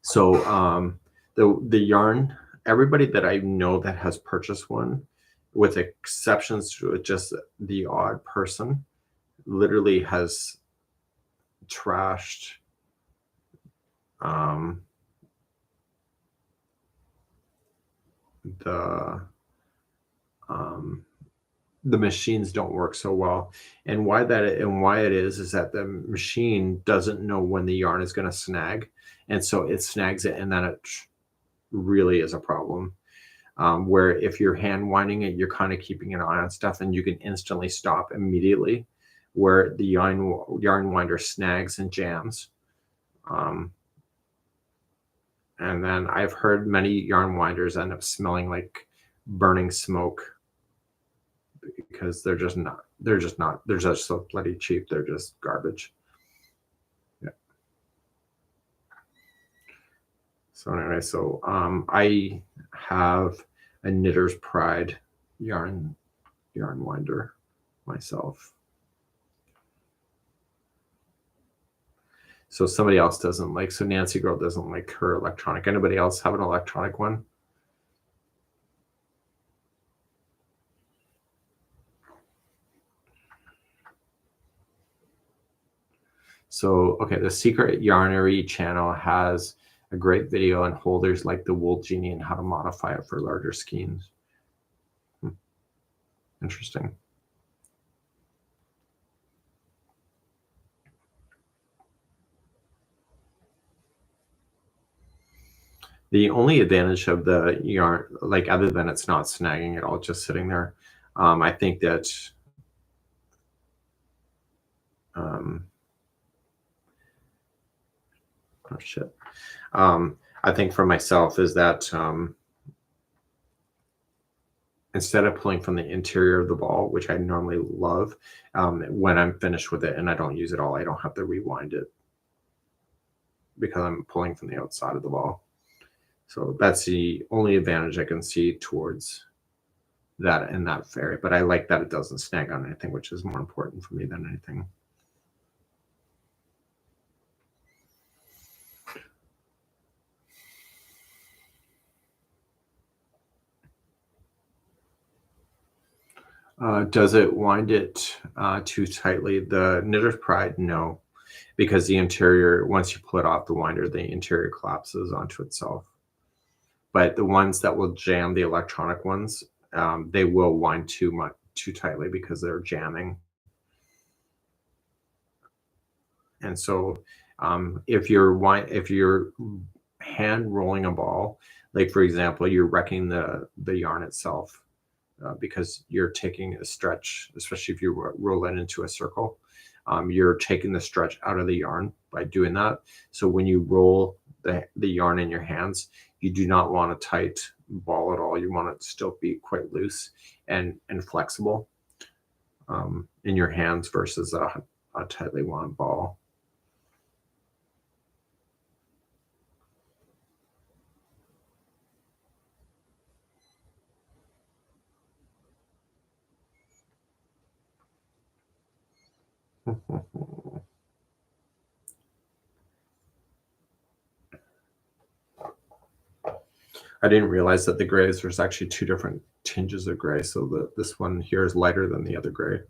So the yarn, everybody that I know that has purchased one, with exceptions to just the odd person, literally has trashed the machines don't work so well. And why it is that the machine doesn't know when the yarn is going to snag, and so it snags it, and then it really is a problem. Where if you're hand winding it, you're kind of keeping an eye on stuff, and you can instantly stop immediately. Where the yarn winder snags and jams. And then I've heard many yarn winders end up smelling like burning smoke because they're just so bloody cheap. They're just garbage. Yeah. So anyway, so I have a Knitter's Pride yarn winder myself. So somebody else doesn't like, so Nancy Girl doesn't like her electronic. Anybody else have an electronic one? So, okay, the Secret Yarnery channel has a great video on holders like the Wool Genie and how to modify it for larger skeins. Interesting. The only advantage of the yarn, like other than it's not snagging at all, just sitting there, I think that oh shit. I think for myself is that instead of pulling from the interior of the ball, which I normally love, when I'm finished with it and I don't use it all, I don't have to rewind it because I'm pulling from the outside of the ball. So that's the only advantage I can see towards that in that fairy. But I like that it doesn't snag on anything, which is more important for me than anything. Does it wind it too tightly? The Knitter's Pride, no, because the interior, once you pull it off the winder, the interior collapses onto itself. But the ones that will jam, the electronic ones, they will wind too tightly because they're jamming. And so if you're hand rolling a ball, like for example, you're wrecking the yarn itself because you're taking a stretch, especially if you roll it into a circle, you're taking the stretch out of the yarn by doing that. So when you roll the yarn in your hands, you do not want a tight ball at all. You want it to still be quite loose and flexible in your hands versus a tightly wound ball. I didn't realize that the grays, there's actually two different tinges of gray. So this one here is lighter than the other gray.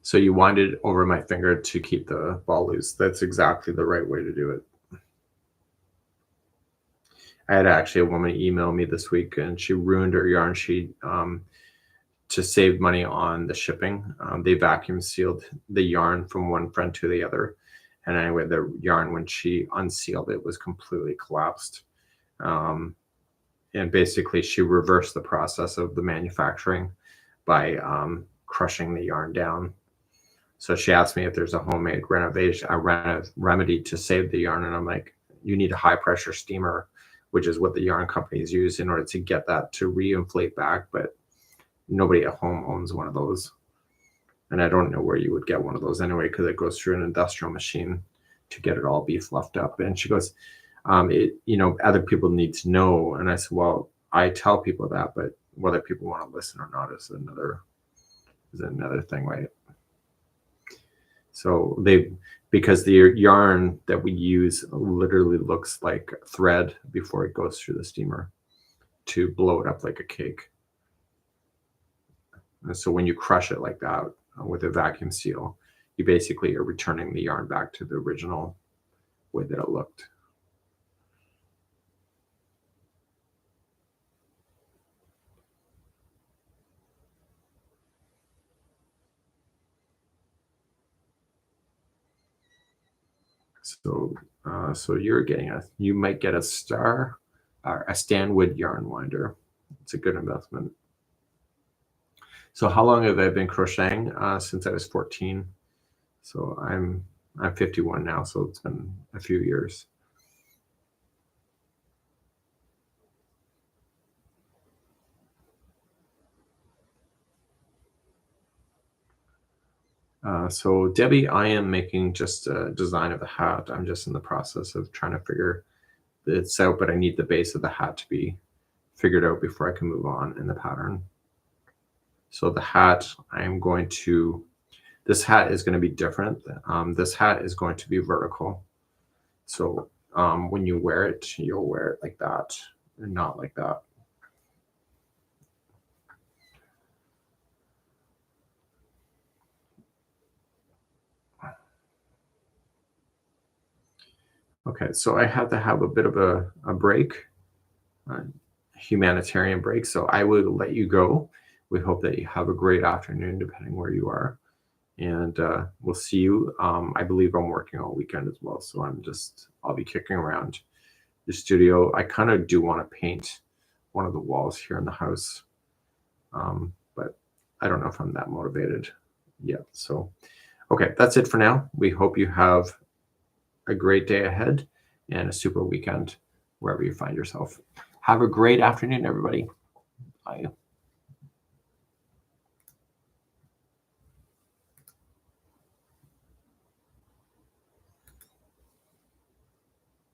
So you wind it over my finger to keep the ball loose. That's exactly the right way to do it. I had actually a woman email me this week, and she ruined her yarn. She to save money on the shipping, they vacuum sealed the yarn from one friend to the other. And anyway, the yarn, when she unsealed it, was completely collapsed. And basically, she reversed the process of the manufacturing by crushing the yarn down. So she asked me if there's a homemade remedy to save the yarn. And I'm like, you need a high pressure steamer, which is what the yarn companies use in order to get that to reinflate back. But nobody at home owns one of those. And I don't know where you would get one of those anyway, because it goes through an industrial machine to get it all be fluffed up. And she goes, other people need to know. And I said, well, I tell people that, but whether people want to listen or not is another thing, right? So because the yarn that we use literally looks like thread before it goes through the steamer to blow it up like a cake. And so when you crush it like that with a vacuum seal, you basically are returning the yarn back to the original way that it looked. So you might get a star, a Stanwood yarn winder. It's a good investment. So how long have I been crocheting? Since I was 14. So I'm 51 now, so it's been a few years. So Debbie, I am making just a design of the hat. I'm just in the process of trying to figure this out, but I need the base of the hat to be figured out before I can move on in the pattern. So the hat, this hat is going to be different. This hat is going to be vertical. So when you wear it, you'll wear it like that and not like that. Okay, so I had to have a bit of a break, a humanitarian break. So I will let you go. We hope that you have a great afternoon, depending where you are. And we'll see you. I believe I'm working all weekend as well. So I'll be kicking around the studio. I kind of do want to paint one of the walls here in the house. But I don't know if I'm that motivated yet. So, okay, that's it for now. We hope you have a great day ahead and a super weekend wherever you find yourself. Have a great afternoon, everybody. Bye.